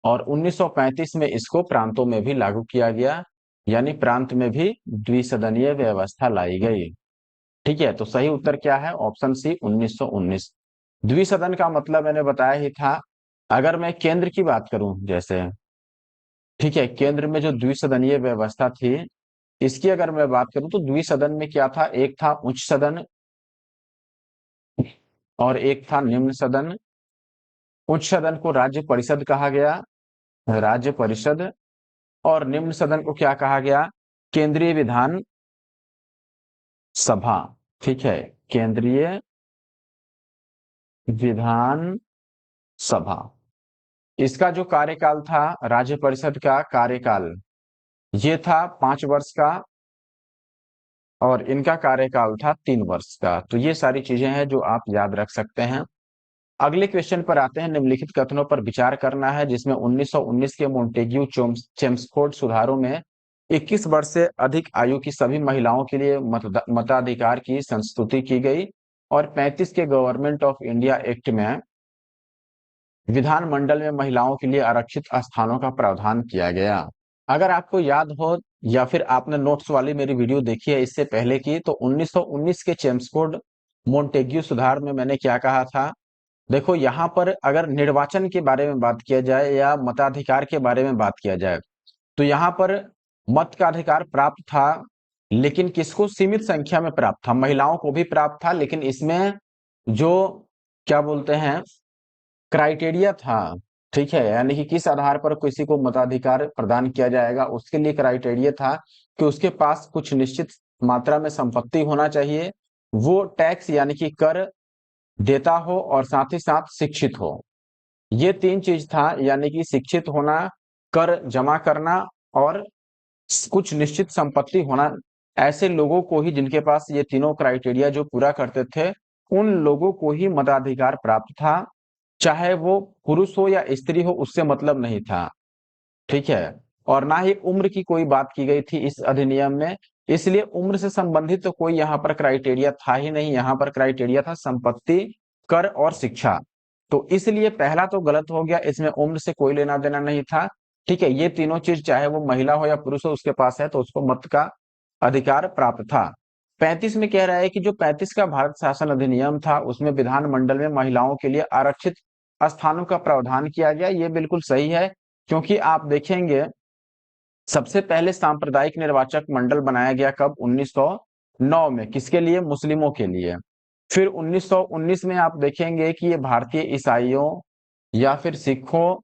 और 1935 में इसको प्रांतों में भी लागू किया गया, यानी प्रांत में भी द्विसदनीय व्यवस्था लाई गई। ठीक है, तो सही उत्तर क्या है, ऑप्शन सी 1919। द्विसदन का मतलब मैंने बताया ही था। अगर मैं केंद्र की बात करूं जैसे, ठीक है, केंद्र में जो द्विसदनीय व्यवस्था थी इसकी अगर मैं बात करूं तो द्विसदन में क्या था, एक था उच्च सदन और एक था निम्न सदन। उच्च सदन को राज्य परिषद कहा गया, राज्य परिषद। और निम्न सदन को क्या कहा गया, केंद्रीय विधान सभा, ठीक है, केंद्रीय विधान सभा। इसका जो कार्यकाल था, राज्य परिषद का कार्यकाल ये था 5 वर्ष का, और इनका कार्यकाल था 3 वर्ष का। तो ये सारी चीजें हैं जो आप याद रख सकते हैं। अगले क्वेश्चन पर आते हैं। निम्नलिखित कथनों पर विचार करना है, जिसमें 1919 के मोंटेग्यू चेम्सफोर्ड सुधारों में 21 वर्ष से अधिक आयु की सभी महिलाओं के लिए मताधिकार की संस्तुति की गई और 35 के गवर्नमेंट ऑफ इंडिया एक्ट में विधानमंडल में महिलाओं के लिए आरक्षित स्थानों का प्रावधान किया गया। अगर आपको याद हो या फिर आपने नोट्स वाली मेरी वीडियो देखी है इससे पहले की, तो 1919 के चेम्सफोर्ड मोंटेग्यू सुधार में मैंने क्या कहा था। देखो, यहाँ पर अगर निर्वाचन के बारे में बात किया जाए या मताधिकार के बारे में बात किया जाए, तो यहाँ पर मत का अधिकार प्राप्त था, लेकिन किसको? सीमित संख्या में प्राप्त था, महिलाओं को भी प्राप्त था, लेकिन इसमें जो क्या बोलते हैं क्राइटेरिया था, ठीक है, यानी कि किस आधार पर किसी को मताधिकार प्रदान किया जाएगा, उसके लिए क्राइटेरिया था कि उसके पास कुछ निश्चित मात्रा में संपत्ति होना चाहिए, वो टैक्स यानी कि कर देता हो और साथ ही साथ शिक्षित हो। ये तीन चीज था, यानी कि शिक्षित होना, कर जमा करना और कुछ निश्चित संपत्ति होना। ऐसे लोगों को ही, जिनके पास ये तीनों क्राइटेरिया जो पूरा करते थे, उन लोगों को ही मताधिकार प्राप्त था, चाहे वो पुरुष हो या स्त्री हो, उससे मतलब नहीं था, ठीक है। और ना ही उम्र की कोई बात की गई थी इस अधिनियम में, इसलिए उम्र से संबंधित तो कोई यहाँ पर क्राइटेरिया था ही नहीं। यहाँ पर क्राइटेरिया था संपत्ति, कर और शिक्षा। तो इसलिए पहला तो गलत हो गया, इसमें उम्र से कोई लेना देना नहीं था, ठीक है। ये तीनों चीज चाहे वो महिला हो या पुरुष हो, उसके पास है तो उसको मत का अधिकार प्राप्त था। 35 में कह रहा है कि जो 35 का भारत शासन अधिनियम था, उसमें विधानमंडल में महिलाओं के लिए आरक्षित स्थानों का प्रावधान किया गया। ये बिल्कुल सही है, क्योंकि आप देखेंगे सबसे पहले सांप्रदायिक निर्वाचक मंडल बनाया गया कब? 1909 में। किसके लिए? मुस्लिमों के लिए। फिर 1919 में आप देखेंगे कि ये भारतीय ईसाइयों या फिर सिखों,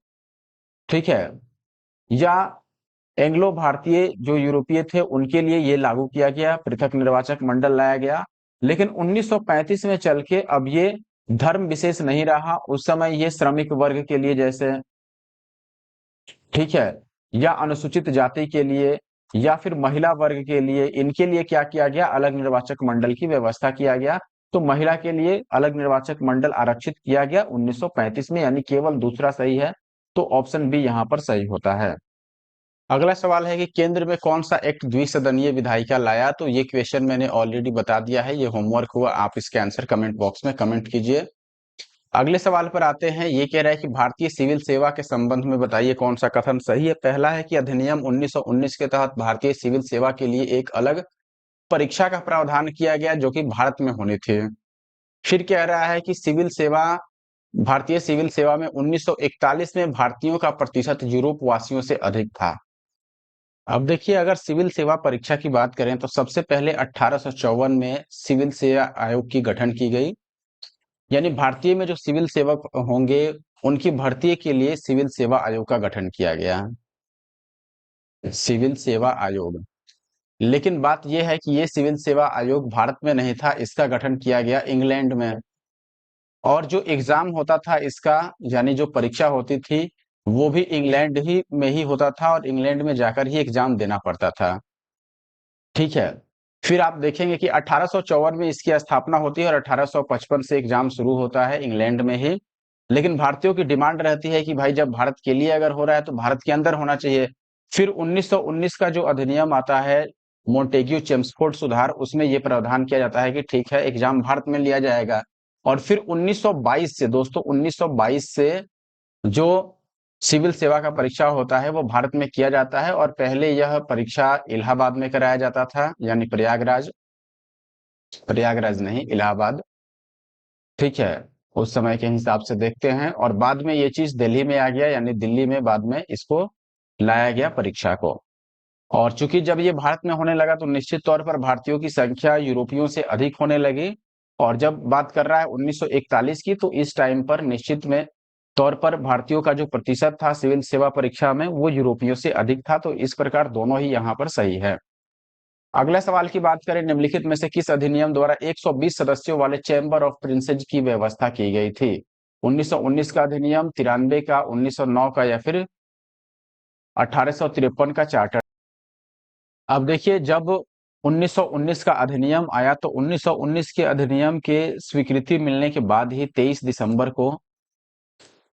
ठीक है, या एंग्लो भारतीय जो यूरोपीय थे, उनके लिए ये लागू किया गया, पृथक निर्वाचक मंडल लाया गया। लेकिन 1935 में चल के अब ये धर्म विशेष नहीं रहा, उस समय ये श्रमिक वर्ग के लिए, जैसे, ठीक है, या अनुसूचित जाति के लिए या फिर महिला वर्ग के लिए, इनके लिए क्या किया गया? अलग निर्वाचक मंडल की व्यवस्था किया गया। तो महिला के लिए अलग निर्वाचक मंडल आरक्षित किया गया 1935 में, यानी केवल दूसरा सही है, तो ऑप्शन बी यहाँ पर सही होता है। अगला सवाल है कि केंद्र में कौन सा एक्ट द्विसदनीय विधायिका लाया? तो ये क्वेश्चन मैंने ऑलरेडी बता दिया है, ये होमवर्क हुआ, आप इसके आंसर कमेंट बॉक्स में कमेंट कीजिए। अगले सवाल पर आते हैं। ये कह रहा है कि भारतीय सिविल सेवा के संबंध में बताइए कौन सा कथन सही है। पहला है कि अधिनियम 1919 के तहत भारतीय सिविल सेवा के लिए एक अलग परीक्षा का प्रावधान किया गया, जो कि भारत में होनी थी। फिर कह रहा है कि भारतीय सिविल सेवा में 1941 में भारतीयों का प्रतिशत यूरोप वासियों से अधिक था। अब देखिए, अगर सिविल सेवा परीक्षा की बात करें तो सबसे पहले 1854 में सिविल सेवा आयोग की गठन की गई, यानी भारतीय में जो सिविल सेवक होंगे उनकी भर्ती के लिए सिविल सेवा आयोग का गठन किया गया, सिविल सेवा आयोग। लेकिन बात यह है कि ये सिविल सेवा आयोग भारत में नहीं था, इसका गठन किया गया इंग्लैंड में। और जो एग्जाम होता था इसका, यानी जो परीक्षा होती थी, वो भी इंग्लैंड ही में ही होता था और इंग्लैंड में जाकर ही एग्जाम देना पड़ता था, ठीक है। फिर आप देखेंगे कि 1854 में इसकी स्थापना होती है और 1855 से एग्जाम शुरू होता है इंग्लैंड में ही। लेकिन भारतीयों की डिमांड रहती है कि भाई जब भारत के लिए अगर हो रहा है तो भारत के अंदर होना चाहिए। फिर 1919 का जो अधिनियम आता है, मोंटेग्यू चेम्सफोर्ड सुधार, उसमें यह प्रावधान किया जाता है कि ठीक है, एग्जाम भारत में लिया जाएगा। और फिर 1922 से, दोस्तों 1922 से जो सिविल सेवा का परीक्षा होता है वो भारत में किया जाता है। और पहले यह परीक्षा इलाहाबाद में कराया जाता था, यानी प्रयागराज, प्रयागराज नहीं, इलाहाबाद, ठीक है, उस समय के हिसाब से देखते हैं। और बाद में ये चीज दिल्ली में आ गया, यानी दिल्ली में बाद में इसको लाया गया परीक्षा को। और चूंकि जब ये भारत में होने लगा तो निश्चित तौर पर भारतीयों की संख्या यूरोपियों से अधिक होने लगी। और जब बात कर रहा है 1941 की, तो इस टाइम पर निश्चित में तौर पर भारतीयों का जो प्रतिशत था सिविल सेवा परीक्षा में वो यूरोपियों से अधिक था। तो इस प्रकार दोनों ही यहाँ पर सही है। अगला सवाल की बात करें, निम्नलिखित में से किस अधिनियम द्वारा 120 सदस्यों वाले चैम्बर ऑफ प्रिंसेज की व्यवस्था की गई थी? 1919 का अधिनियम, 93 का, 1909 का, या फिर 1853 का चार्टर? अब देखिए, जब 1919 का अधिनियम आया तो 1919 के अधिनियम के स्वीकृति मिलने के बाद ही 23 दिसंबर को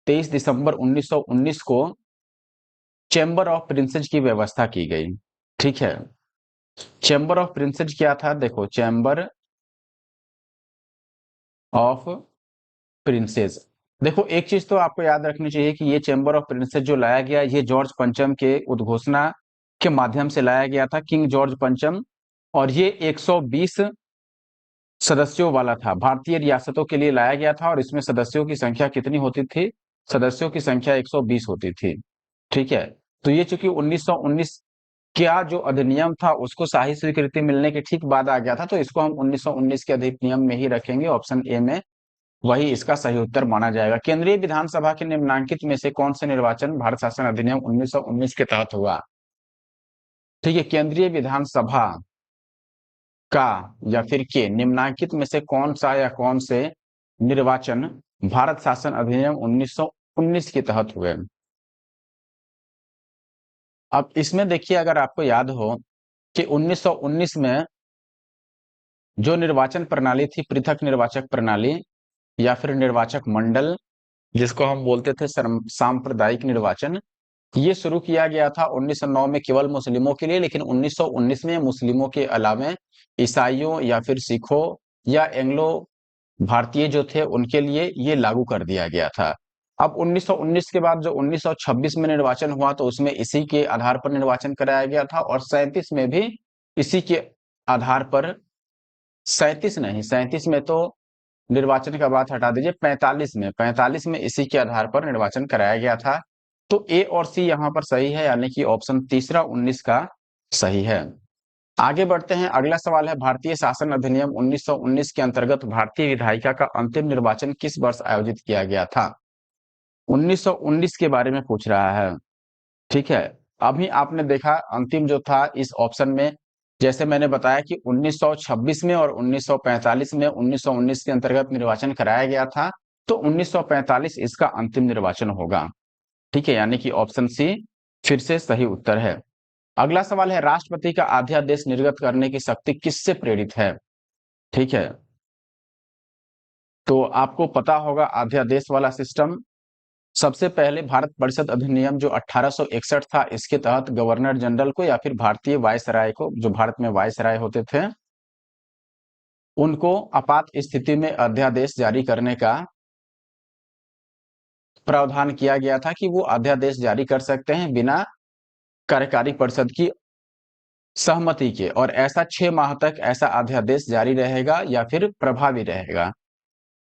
23 दिसंबर 1919 को चैम्बर ऑफ प्रिंसेस की व्यवस्था की गई। ठीक है, चैम्बर ऑफ प्रिंसेस क्या था? देखो, चैम्बर ऑफ प्रिंसेस, देखो एक चीज तो आपको याद रखनी चाहिए कि ये चैम्बर ऑफ प्रिंसेस जो लाया गया, ये जॉर्ज पंचम के उद्घोषणा के माध्यम से लाया गया था, किंग जॉर्ज पंचम। और ये 120 सदस्यों वाला था, भारतीय रियासतों के लिए लाया गया था। और इसमें सदस्यों की संख्या कितनी होती थी? सदस्यों की संख्या 120 होती थी। ठीक है, तो ये चूंकि 1919 क्या जो अधिनियम था उसको शाही स्वीकृति मिलने के ठीक बाद आ गया था, तो इसको हम 1919 के अधिनियम में ही रखेंगे, ऑप्शन ए में वही इसका सही उत्तर माना जाएगा। केंद्रीय विधानसभा के निम्नलिखित में से कौन से निर्वाचन भारत शासन अधिनियम 1919 के तहत हुआ? ठीक है, केंद्रीय विधानसभा का या फिर के निम्नलिखित में से कौन सा या कौन से निर्वाचन भारत शासन अधिनियम 1919 के तहत हुए? अब इसमें देखिए, अगर आपको याद हो कि 1919 में जो निर्वाचन प्रणाली थी, पृथक निर्वाचक प्रणाली या फिर निर्वाचक मंडल, जिसको हम बोलते थे सांप्रदायिक निर्वाचन, ये शुरू किया गया था 1909 में केवल मुस्लिमों के लिए। लेकिन 1919 में मुस्लिमों के अलावा ईसाइयों या फिर सिखों या एंग्लो भारतीय जो थे उनके लिए ये लागू कर दिया गया था। अब 1919 के बाद जो 1926 में निर्वाचन हुआ तो उसमें इसी के आधार पर निर्वाचन कराया गया था। और 37 में भी इसी के आधार पर, 37 नहीं, 37 में तो निर्वाचन का बात हटा दीजिए, 45 में इसी के आधार पर निर्वाचन कराया गया था। तो ए और सी यहाँ पर सही है, यानी कि ऑप्शन तीसरा 19 का सही है। आगे बढ़ते हैं, अगला सवाल है, भारतीय शासन अधिनियम 1919 के अंतर्गत भारतीय विधायिका का अंतिम निर्वाचन किस वर्ष आयोजित किया गया था? 1919 के बारे में पूछ रहा है। ठीक है, अभी आपने देखा अंतिम जो था इस ऑप्शन में, जैसे मैंने बताया कि 1926 में और 1945 में 1919 के अंतर्गत निर्वाचन कराया गया था, तो 1945 इसका अंतिम निर्वाचन होगा। ठीक है, यानी कि ऑप्शन सी फिर से सही उत्तर है। अगला सवाल है, राष्ट्रपति का अध्यादेश निर्गत करने की शक्ति किससे प्रेरित है? ठीक है, तो आपको पता होगा अध्यादेश वाला सिस्टम। सबसे पहले भारत परिषद अधिनियम जो 1861 था, इसके तहत गवर्नर जनरल को या फिर भारतीय वायसराय को, जो भारत में वायसराय होते थे, उनको आपात स्थिति में अध्यादेश जारी करने का प्रावधान किया गया था कि वो अध्यादेश जारी कर सकते हैं बिना कार्यकारी परिषद की सहमति के। और ऐसा 6 माह तक ऐसा अध्यादेश जारी रहेगा या फिर प्रभावी रहेगा।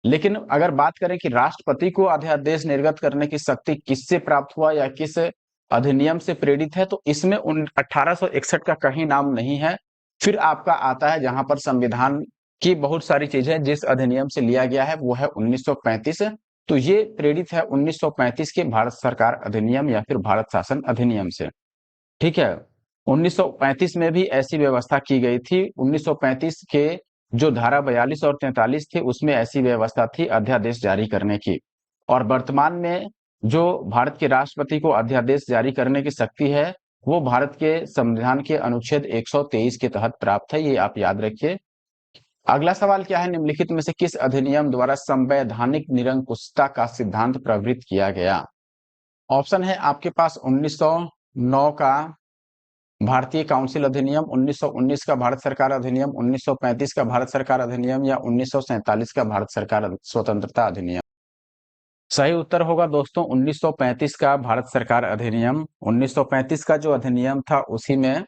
लेकिन अगर बात करें कि राष्ट्रपति को अध्यादेश निर्गत करने की शक्ति किससे प्राप्त हुआ या किस अधिनियम से प्रेरित है, तो इसमें 1861 का कहीं नाम नहीं है। फिर आपका आता है जहां पर संविधान की बहुत सारी चीजें जिस अधिनियम से लिया गया है वो है 1935। तो ये प्रेरित है 1935 के भारत सरकार अधिनियम या फिर भारत शासन अधिनियम से। ठीक है, 1935 में भी ऐसी व्यवस्था की गई थी। 1935 के जो धारा 42 और 43 थे उसमें ऐसी व्यवस्था थी अध्यादेश जारी करने की। और वर्तमान में जो भारत के राष्ट्रपति को अध्यादेश जारी करने की शक्ति है वो भारत के संविधान के अनुच्छेद 123 के तहत प्राप्त है, ये आप याद रखिए। अगला सवाल क्या है, निम्नलिखित में से किस अधिनियम द्वारा संवैधानिक निरंकुशता का सिद्धांत प्रवृत्त किया गया? ऑप्शन है आपके पास 1909 का भारतीय काउंसिल अधिनियम, 1919 का भारत सरकार अधिनियम, 1935 का भारत सरकार अधिनियम या 1947 का भारत सरकार स्वतंत्रता अधिनियम। सही उत्तर होगा दोस्तों 1935 का भारत सरकार अधिनियम। 1935 का जो अधिनियम था उसी में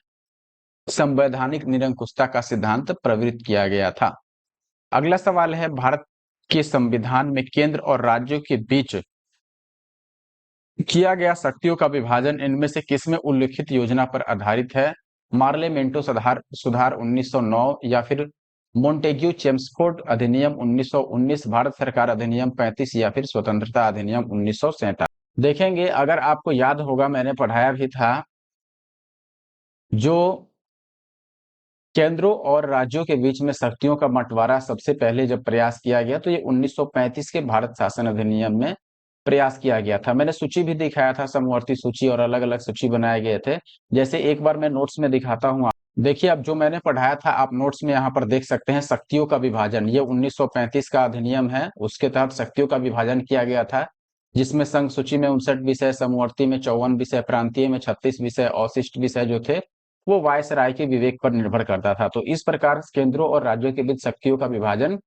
संवैधानिक निरंकुशता का सिद्धांत प्रवृत्त किया गया था। अगला सवाल है, भारत के संविधान में केंद्र और राज्यों के बीच किया गया शक्तियों का विभाजन इनमें से किसमें उल्लिखित योजना पर आधारित है? मार्लेमेंटो सुधार सुधार 1909 या फिर मोंटेग्यू चेम्सफोर्ड अधिनियम 1919, भारत सरकार अधिनियम 35 या फिर स्वतंत्रता अधिनियम 1947। देखेंगे, अगर आपको याद होगा मैंने पढ़ाया भी था, जो केंद्रों और राज्यों के बीच में शक्तियों का बंटवारा सबसे पहले जब प्रयास किया गया तो ये 1935 के भारत शासन अधिनियम में प्रयास किया गया था। मैंने सूची भी दिखाया था, समवर्ती सूची और अलग अलग सूची बनाए गए थे। जैसे एक बार मैं नोट्स में दिखाता हूँ, देखिए अब जो मैंने पढ़ाया था आप नोट्स में यहाँ पर देख सकते हैं, शक्तियों का विभाजन, ये 1935 का अधिनियम है, उसके तहत शक्तियों का विभाजन किया गया था। जिसमें संघ सूची में 59 विषय, समवर्ती में 54 विषय, प्रांतीय में 36 विषय, अवशिष्ट विषय जो थे वो वायसराय के विवेक पर निर्भर करता था। तो इस प्रकार केंद्रों और राज्यों के बीच शक्तियों का विभाजन,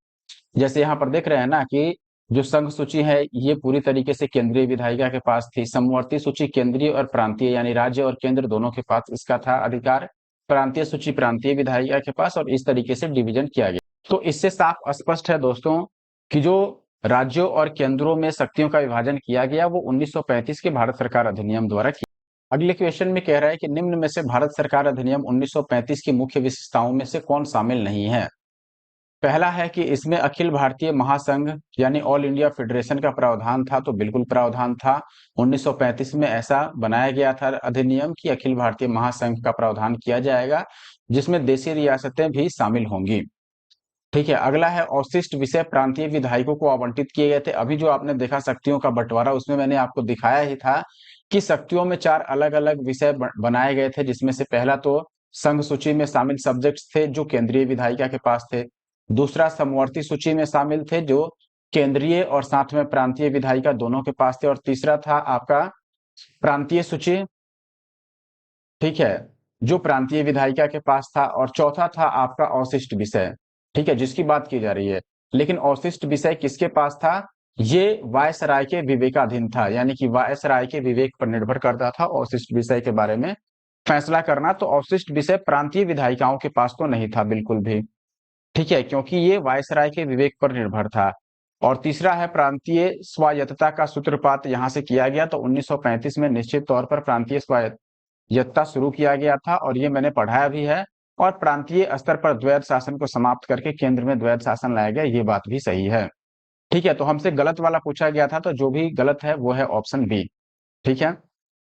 जैसे यहाँ पर देख रहे हैं ना कि जो संघ सूची है ये पूरी तरीके से केंद्रीय विधायिका के पास थी। समवर्ती सूची केंद्रीय और प्रांतीय यानी राज्य और केंद्र दोनों के पास इसका था अधिकार। प्रांतीय सूची प्रांतीय विधायिका के पास, और इस तरीके से डिवीजन किया गया। तो इससे साफ स्पष्ट है दोस्तों कि जो राज्यों और केंद्रों में शक्तियों का विभाजन किया गया वो 1935 के भारत सरकार अधिनियम द्वारा किया। अगले क्वेश्चन में कह रहा है कि निम्न में से भारत सरकार अधिनियम 1935 की मुख्य विशेषताओं में से कौन शामिल नहीं है। पहला है कि इसमें अखिल भारतीय महासंघ यानी ऑल इंडिया फेडरेशन का प्रावधान था। तो बिल्कुल प्रावधान था। 1935 में ऐसा बनाया गया था अधिनियम कि अखिल भारतीय महासंघ का प्रावधान किया जाएगा, जिसमें देशी रियासतें भी शामिल होंगी। ठीक है, अगला है अवशिष्ट विषय प्रांतीय विधायकों को आवंटित किए गए थे। अभी जो आपने देखा शक्तियों का बंटवारा, उसमें मैंने आपको दिखाया ही था कि शक्तियों में 4 अलग अलग विषय बनाए गए थे, जिसमें से पहला तो संघ सूची में शामिल सब्जेक्ट्स थे जो केंद्रीय विधायिका के पास थे। दूसरा समवर्ती सूची में शामिल थे जो केंद्रीय और साथ में प्रांतीय विधायिका दोनों के पास थे। और तीसरा था आपका प्रांतीय सूची, ठीक है, जो प्रांतीय विधायिका के पास था। और चौथा था आपका अवशिष्ट विषय, ठीक है, जिसकी बात की जा रही है। लेकिन अवशिष्ट विषय किसके पास था? ये वायसराय के विवेकाधीन था, यानी कि वायसराय के विवेक पर निर्भर करता था अवशिष्ट विषय के बारे में फैसला करना। तो अवशिष्ट विषय प्रांतीय विधायिकाओं के पास तो नहीं था बिल्कुल भी, ठीक है, क्योंकि ये वायसराय के विवेक पर निर्भर था। और तीसरा है प्रांतीय स्वायत्तता का सूत्रपात यहां से किया गया। तो 1935 में निश्चित तौर पर प्रांतीय स्वायत्तता शुरू किया गया था, और ये मैंने पढ़ाया भी है। और प्रांतीय स्तर पर द्वैध शासन को समाप्त करके केंद्र में द्वैध शासन लाया गया, ये बात भी सही है। ठीक है, तो हमसे गलत वाला पूछा गया था, तो जो भी गलत है वो है ऑप्शन बी। ठीक है,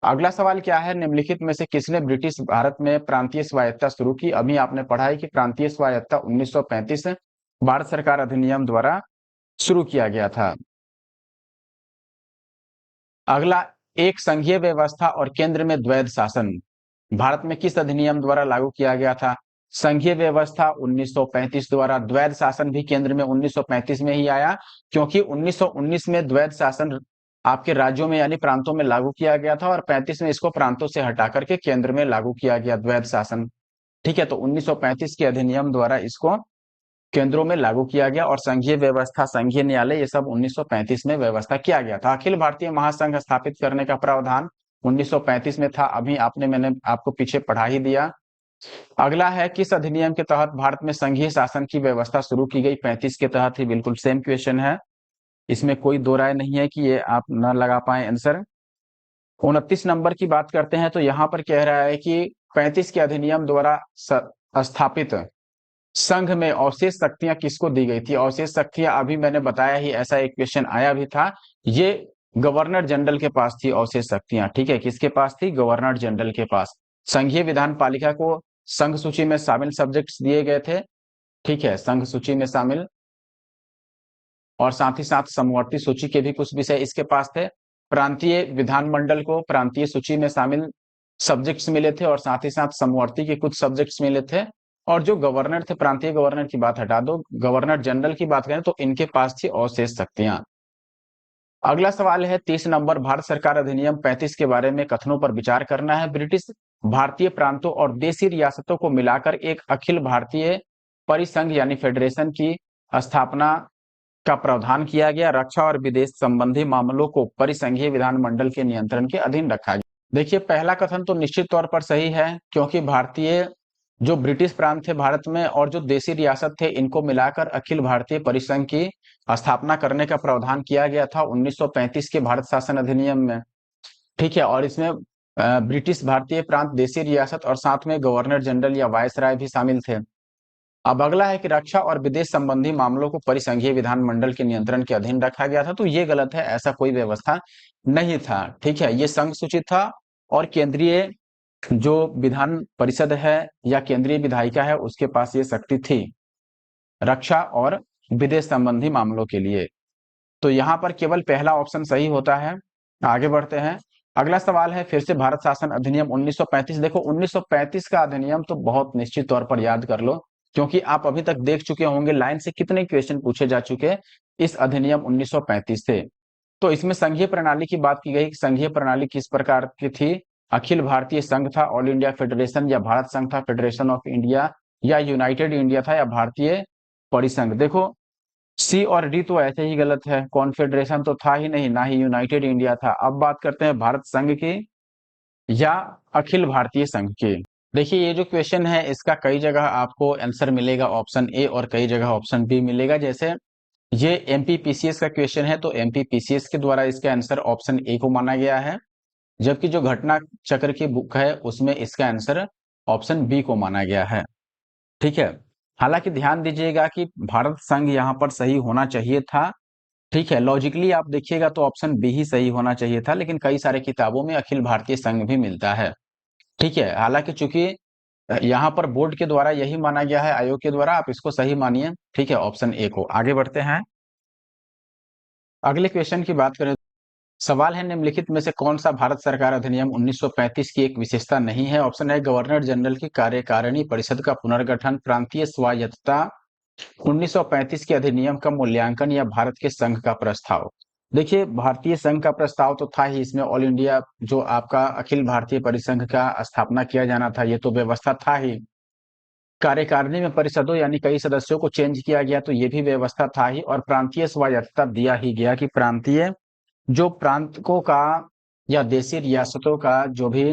अगला सवाल क्या है, निम्नलिखित में से किसने ब्रिटिश भारत में प्रांतीय स्वायत्तता शुरू की। अभी आपने पढ़ा है कि प्रांतीय स्वायत्तता 1935 भारत सरकार अधिनियम द्वारा शुरू किया गया था। अगला, एक संघीय व्यवस्था और केंद्र में द्वैध शासन भारत में किस अधिनियम द्वारा लागू किया गया था। संघीय व्यवस्था 1935 द्वारा, द्वैध शासन भी केंद्र में 1935 में ही आया, क्योंकि 1919 में द्वैध शासन आपके राज्यों में यानी प्रांतों में लागू किया गया था, और 35 में इसको प्रांतों से हटा करके केंद्र में लागू किया गया द्वैध शासन। ठीक है, तो 1935 के अधिनियम द्वारा इसको केंद्रों में लागू किया गया। और संघीय व्यवस्था, संघीय न्यायालय, ये सब 1935 में व्यवस्था किया गया था। अखिल भारतीय महासंघ स्थापित करने का प्रावधान 1935 में था। अभी मैंने आपको पीछे पढ़ा ही दिया। अगला है किस अधिनियम के तहत भारत में संघीय शासन की व्यवस्था शुरू की गई। 35 के तहत ही, बिल्कुल सेम क्वेश्चन है, इसमें कोई दो राय नहीं है कि ये आप न लगा पाए आंसर। 29 नंबर की बात करते हैं, तो यहाँ पर कह रहा है कि 35 के अधिनियम द्वारा स्थापित संघ में अवशेष शक्तियां किसको दी गई थी। अवशेष शक्तियां अभी मैंने बताया ही, ऐसा एक क्वेश्चन आया भी था, ये गवर्नर जनरल के पास थी अवशेष शक्तियां। ठीक है, किसके पास थी? गवर्नर जनरल के पास। संघीय विधान पालिका को संघ सूची में शामिल सब्जेक्ट्स दिए गए थे, ठीक है, संघ सूची में शामिल, और साथ ही साथ समवर्ती सूची के भी कुछ विषय इसके पास थे। प्रांतीय विधानमंडल को प्रांतीय सूची में शामिल सब्जेक्ट्स मिले थे, और साथ ही साथ समवर्ती के कुछ सब्जेक्ट्स मिले थे। और जो गवर्नर थे, प्रांतीय गवर्नर की बात हटा दो, गवर्नर जनरल की बात करें तो इनके पास थी अवशेष शक्तियां। अगला सवाल है 30 नंबर, भारत सरकार अधिनियम 35 के बारे में कथनों पर विचार करना है। ब्रिटिश भारतीय प्रांतों और देशी रियासतों को मिलाकर एक अखिल भारतीय परिसंघ यानी फेडरेशन की स्थापना का प्रावधान किया गया। रक्षा और विदेश संबंधी मामलों को परिसंघीय विधानमंडल के नियंत्रण के अधीन रखा गया। देखिए, पहला कथन तो निश्चित तौर पर सही है, क्योंकि भारतीय जो ब्रिटिश प्रांत थे भारत में और जो देशी रियासत थे, इनको मिलाकर अखिल भारतीय परिसंघ की स्थापना करने का प्रावधान किया गया था 1935 के भारत शासन अधिनियम में। ठीक है, और इसमें ब्रिटिश भारतीय प्रांत, देशी रियासत और साथ में गवर्नर जनरल या वायसराय भी शामिल थे। अब अगला है कि रक्षा और विदेश संबंधी मामलों को परिसंघीय विधानमंडल के नियंत्रण के अधीन रखा गया था। तो ये गलत है, ऐसा कोई व्यवस्था नहीं था। ठीक है, ये संघ सूचित था, और केंद्रीय जो विधान परिषद है या केंद्रीय विधायिका है उसके पास ये शक्ति थी रक्षा और विदेश संबंधी मामलों के लिए। तो यहाँ पर केवल पहला ऑप्शन सही होता है। आगे बढ़ते हैं, अगला सवाल है फिर से भारत शासन अधिनियम 1935। देखो, 1935 का अधिनियम तो बहुत निश्चित तौर पर याद कर लो, क्योंकि आप अभी तक देख चुके होंगे लाइन से कितने क्वेश्चन पूछे जा चुके इस अधिनियम 1935 से। तो इसमें संघीय प्रणाली की बात की गई। संघीय प्रणाली किस प्रकार की थी? अखिल भारतीय संघ था, ऑल इंडिया फेडरेशन, या भारत संघ था, फेडरेशन ऑफ इंडिया, या यूनाइटेड इंडिया था, या भारतीय परिसंघ। देखो सी और डी तो ऐसे ही गलत है, कॉन्फेडरेशन तो था ही नहीं, ना ही यूनाइटेड इंडिया था। अब बात करते हैं भारत संघ की या अखिल भारतीय संघ की। देखिए ये जो क्वेश्चन है इसका कई जगह आपको आंसर मिलेगा ऑप्शन ए और कई जगह ऑप्शन बी मिलेगा। जैसे ये एमपीपीसीएस का क्वेश्चन है तो एमपीपीसीएस के द्वारा इसका आंसर ऑप्शन ए को माना गया है, जबकि जो घटना चक्र की बुक है उसमें इसका आंसर ऑप्शन बी को माना गया है। ठीक है, हालांकि ध्यान दीजिएगा कि भारत संघ यहाँ पर सही होना चाहिए था। ठीक है, लॉजिकली आप देखिएगा तो ऑप्शन बी ही सही होना चाहिए था, लेकिन कई सारे किताबों में अखिल भारतीय संघ भी मिलता है। ठीक है, हालांकि चूंकि यहाँ पर बोर्ड के द्वारा यही माना गया है, आयोग के द्वारा, आप इसको सही मानिए। ठीक है, ऑप्शन ए को। आगे बढ़ते हैं, अगले क्वेश्चन की बात करें। सवाल है, निम्नलिखित में से कौन सा भारत सरकार अधिनियम 1935 की एक विशेषता नहीं है? ऑप्शन है गवर्नर जनरल की कार्यकारिणी परिषद का पुनर्गठन, प्रांतीय स्वायत्तता, 1935 के अधिनियम का मूल्यांकन, या भारत के संघ का प्रस्ताव। देखिए भारतीय संघ का प्रस्ताव तो था ही, इसमें ऑल इंडिया जो आपका अखिल भारतीय परिसंघ का स्थापना किया जाना था, ये तो व्यवस्था था ही। कार्यकारिणी में परिषदों यानी कई सदस्यों को चेंज किया गया तो ये भी व्यवस्था था ही, और प्रांतीय स्वायत्तता दिया ही गया कि प्रांतीय जो प्रांतों का या देशी रियासतों का जो भी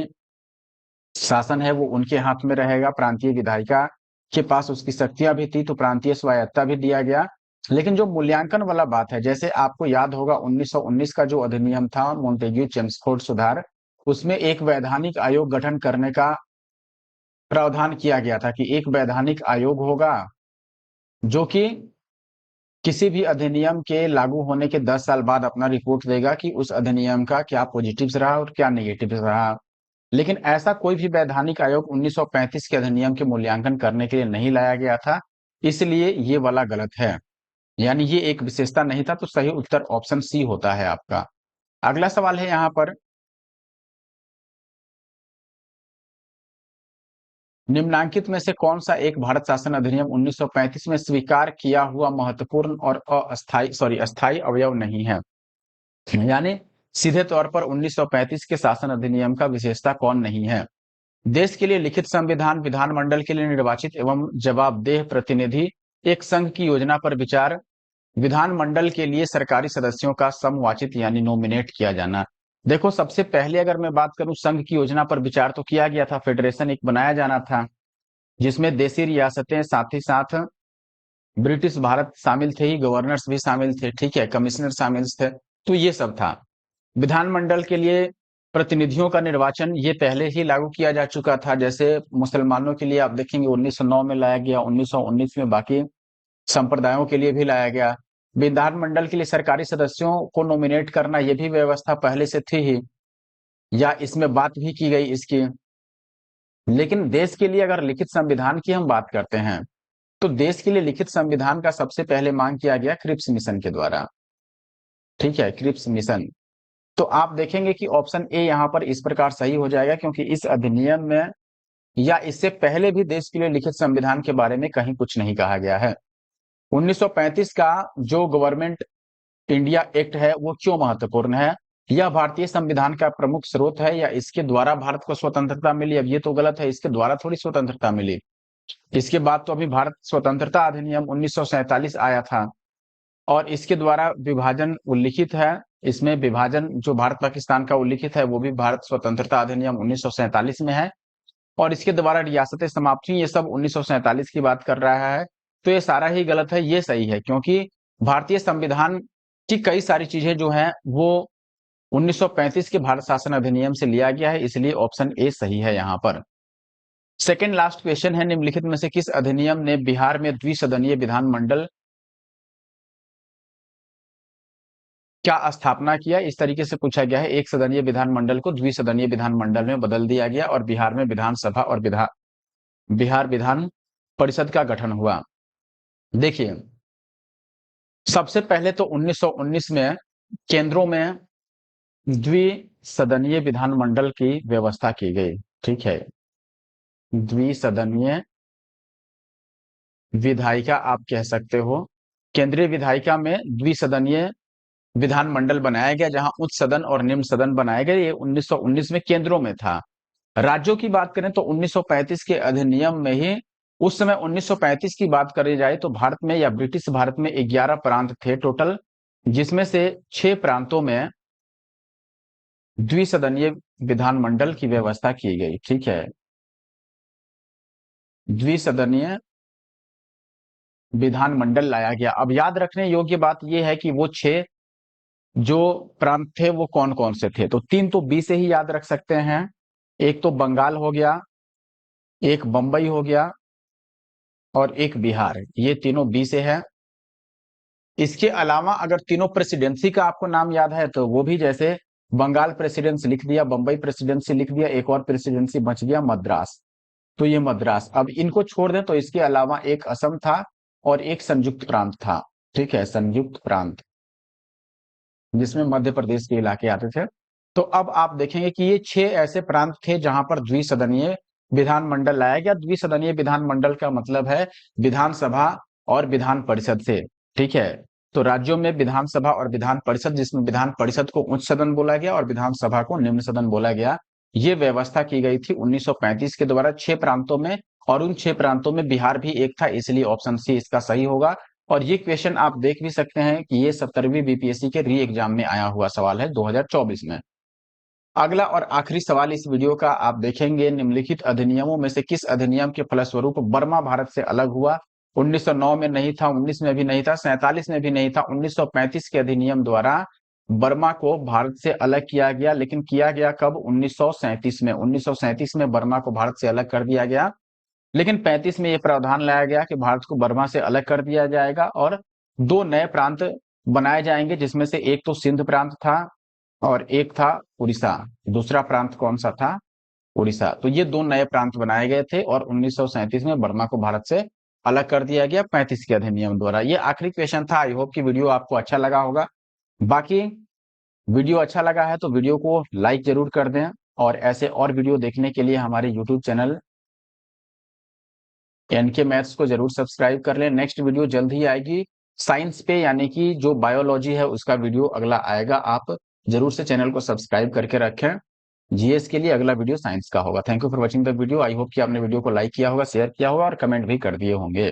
शासन है वो उनके हाथ में रहेगा। प्रांतीय विधायिका के पास उसकी शक्तियां भी थी, तो प्रांतीय स्वायत्तता भी दिया गया। लेकिन जो मूल्यांकन वाला बात है, जैसे आपको याद होगा 1919 का जो अधिनियम था मोंटेग्यू चेम्सफोर्ड सुधार, उसमें एक वैधानिक आयोग गठन करने का प्रावधान किया गया था कि एक वैधानिक आयोग होगा जो कि किसी भी अधिनियम के लागू होने के 10 साल बाद अपना रिपोर्ट देगा कि उस अधिनियम का क्या पॉजिटिव्स रहा और क्या नेगेटिव्स रहा। लेकिन ऐसा कोई भी वैधानिक आयोग 1935 के अधिनियम के मूल्यांकन करने के लिए नहीं लाया गया था, इसलिए ये वाला गलत है, यानी ये एक विशेषता नहीं था। तो सही उत्तर ऑप्शन सी होता है आपका। अगला सवाल है यहाँ पर, निम्नांकित में से कौन सा एक भारत शासन अधिनियम 1935 में स्वीकार किया हुआ महत्वपूर्ण और अस्थायी अवयव नहीं है? यानी सीधे तौर पर 1935 के शासन अधिनियम का विशेषता कौन नहीं है? देश के लिए लिखित संविधान, विधानमंडल के लिए निर्वाचित एवं जवाबदेह प्रतिनिधि, एक संघ की योजना पर विचार, विधानमंडल के लिए सरकारी सदस्यों का समवाचित यानी नॉमिनेट किया जाना। देखो सबसे पहले अगर मैं बात करूं, संघ की योजना पर विचार तो किया गया था, फेडरेशन एक बनाया जाना था जिसमें देशी रियासतें साथ ही साथ ब्रिटिश भारत शामिल थे ही, गवर्नर्स भी शामिल थे, ठीक है, कमिश्नर शामिल थे, तो ये सब था। विधानमंडल के लिए प्रतिनिधियों का निर्वाचन ये पहले ही लागू किया जा चुका था। जैसे मुसलमानों के लिए आप देखेंगे 1909 में लाया गया, 1919 में बाकी संप्रदायों के लिए भी लाया गया। विधानमंडल के लिए सरकारी सदस्यों को नॉमिनेट करना ये भी व्यवस्था पहले से थी ही, या इसमें बात भी की गई इसकी। लेकिन देश के लिए अगर लिखित संविधान की हम बात करते हैं तो देश के लिए लिखित संविधान का सबसे पहले मांग किया गया क्रिप्स मिशन के द्वारा। ठीक है, क्रिप्स मिशन। तो आप देखेंगे कि ऑप्शन ए यहाँ पर इस प्रकार सही हो जाएगा, क्योंकि इस अधिनियम में या इससे पहले भी देश के लिए लिखित संविधान के बारे में कहीं कुछ नहीं कहा गया है। 1935 का जो गवर्नमेंट इंडिया एक्ट है वो क्यों महत्वपूर्ण है? यह भारतीय संविधान का प्रमुख स्रोत है या इसके द्वारा भारत को स्वतंत्रता मिली? अब ये तो गलत है, इसके द्वारा थोड़ी स्वतंत्रता मिली। इसके बाद तो अभी भारत स्वतंत्रता अधिनियम 1947 आया था और इसके द्वारा विभाजन उल्लिखित है। इसमें विभाजन जो भारत पाकिस्तान का उल्लिखित है वो भी भारत स्वतंत्रता अधिनियम 1947 में है, और इसके द्वारा रियासतें समाप्त हुई, ये सब 1947 की बात कर रहा है। तो ये सारा ही गलत है, ये सही है, क्योंकि भारतीय संविधान की कई सारी चीजें जो हैं वो 1935 के भारत शासन अधिनियम से लिया गया है, इसलिए ऑप्शन ए सही है यहाँ पर। सेकेंड लास्ट क्वेश्चन है, निम्नलिखित में से किस अधिनियम ने बिहार में द्विसदनीय विधानमंडल क्या स्थापना किया? इस तरीके से पूछा गया है, एक सदनीय विधानमंडल को द्विसदनीय विधानमंडल में बदल दिया गया और बिहार में विधानसभा और बिहार विधान परिषद का गठन हुआ। देखिए सबसे पहले तो 1919 में केंद्रों में द्विसदनीय विधानमंडल की व्यवस्था की गई। ठीक है, द्विसदनीय विधायिका आप कह सकते हो, केंद्रीय विधायिका में द्विसदनीय विधानमंडल बनाया गया, जहां उच्च सदन और निम्न सदन बनाए गए। ये 1919 में केंद्रों में था। राज्यों की बात करें तो 1935 के अधिनियम में ही, उस समय 1935 की बात करी जाए तो भारत में या ब्रिटिश भारत में 11 प्रांत थे टोटल, जिसमें से 6 प्रांतों में द्विसदनीय विधानमंडल की व्यवस्था की गई। ठीक है, द्विसदनीय विधानमंडल लाया गया। अब याद रखने योग्य बात यह है कि वो 6 जो प्रांत थे वो कौन कौन से थे। तो 3 तो बी से ही याद रख सकते हैं। एक तो बंगाल हो गया, एक बंबई हो गया और एक बिहार। ये तीनों बी से है। इसके अलावा अगर तीनों प्रेसिडेंसी का आपको नाम याद है तो वो भी, जैसे बंगाल प्रेसिडेंसी लिख दिया, बंबई प्रेसिडेंसी लिख दिया, एक और प्रेसिडेंसी बच गया मद्रास। तो ये मद्रास। अब इनको छोड़ दें तो इसके अलावा एक असम था और एक संयुक्त प्रांत था। ठीक है, संयुक्त प्रांत, जिसमें मध्य प्रदेश के इलाके आते थे। तो अब आप देखेंगे कि ये 6 ऐसे प्रांत थे जहां पर द्विसदनीय विधानमंडल लाया गया। द्विसदनीय विधानमंडल का मतलब है विधानसभा और विधान परिषद से। ठीक है, तो राज्यों में विधानसभा और विधान परिषद, जिसमें विधान परिषद को उच्च सदन बोला गया और विधानसभा को निम्न सदन बोला गया, ये व्यवस्था की गई थी 1935 के द्वारा 6 प्रांतों में। और उन 6 प्रांतों में बिहार भी एक था, इसलिए ऑप्शन सी इसका सही होगा। और ये क्वेश्चन आप देख भी सकते हैं कि ये 17वीं बीपीएससी के री एग्जाम में आया हुआ सवाल है 2024 में। अगला और आखिरी सवाल इस वीडियो का आप देखेंगे, निम्नलिखित अधिनियमों में से किस अधिनियम के फलस्वरूप बर्मा भारत से अलग हुआ। 1909 में नहीं था, 19 में भी नहीं था, 47 में भी नहीं था। 1935 के अधिनियम द्वारा बर्मा को भारत से अलग किया गया, लेकिन किया गया कब? 1937 में। 1937 में बर्मा को भारत से अलग कर दिया गया, लेकिन 35 में यह प्रावधान लाया गया कि भारत को बर्मा से अलग कर दिया जाएगा और 2 नए प्रांत बनाए जाएंगे, जिसमें से एक तो सिंध प्रांत था और एक था उड़ीसा। दूसरा प्रांत कौन सा था? उड़ीसा। तो ये 2 नए प्रांत बनाए गए थे और 1937 में बर्मा को भारत से अलग कर दिया गया 35 के अधिनियम द्वारा। ये आखिरी क्वेश्चन था। आई होप कि वीडियो आपको अच्छा लगा होगा। बाकी वीडियो अच्छा लगा है तो वीडियो को लाइक जरूर कर दें, और ऐसे और वीडियो देखने के लिए हमारे यूट्यूब चैनल एनके मैथ्स को जरूर सब्सक्राइब कर लें। नेक्स्ट वीडियो जल्द ही आएगी साइंस पे, यानी कि जो बायोलॉजी है उसका वीडियो अगला आएगा। आप जरूर से चैनल को सब्सक्राइब करके रखें। जीएस के लिए अगला वीडियो साइंस का होगा। Thank you for watching the video. I hope कि आपने वीडियो को लाइक किया होगा, शेयर किया होगा और कमेंट भी कर दिए होंगे।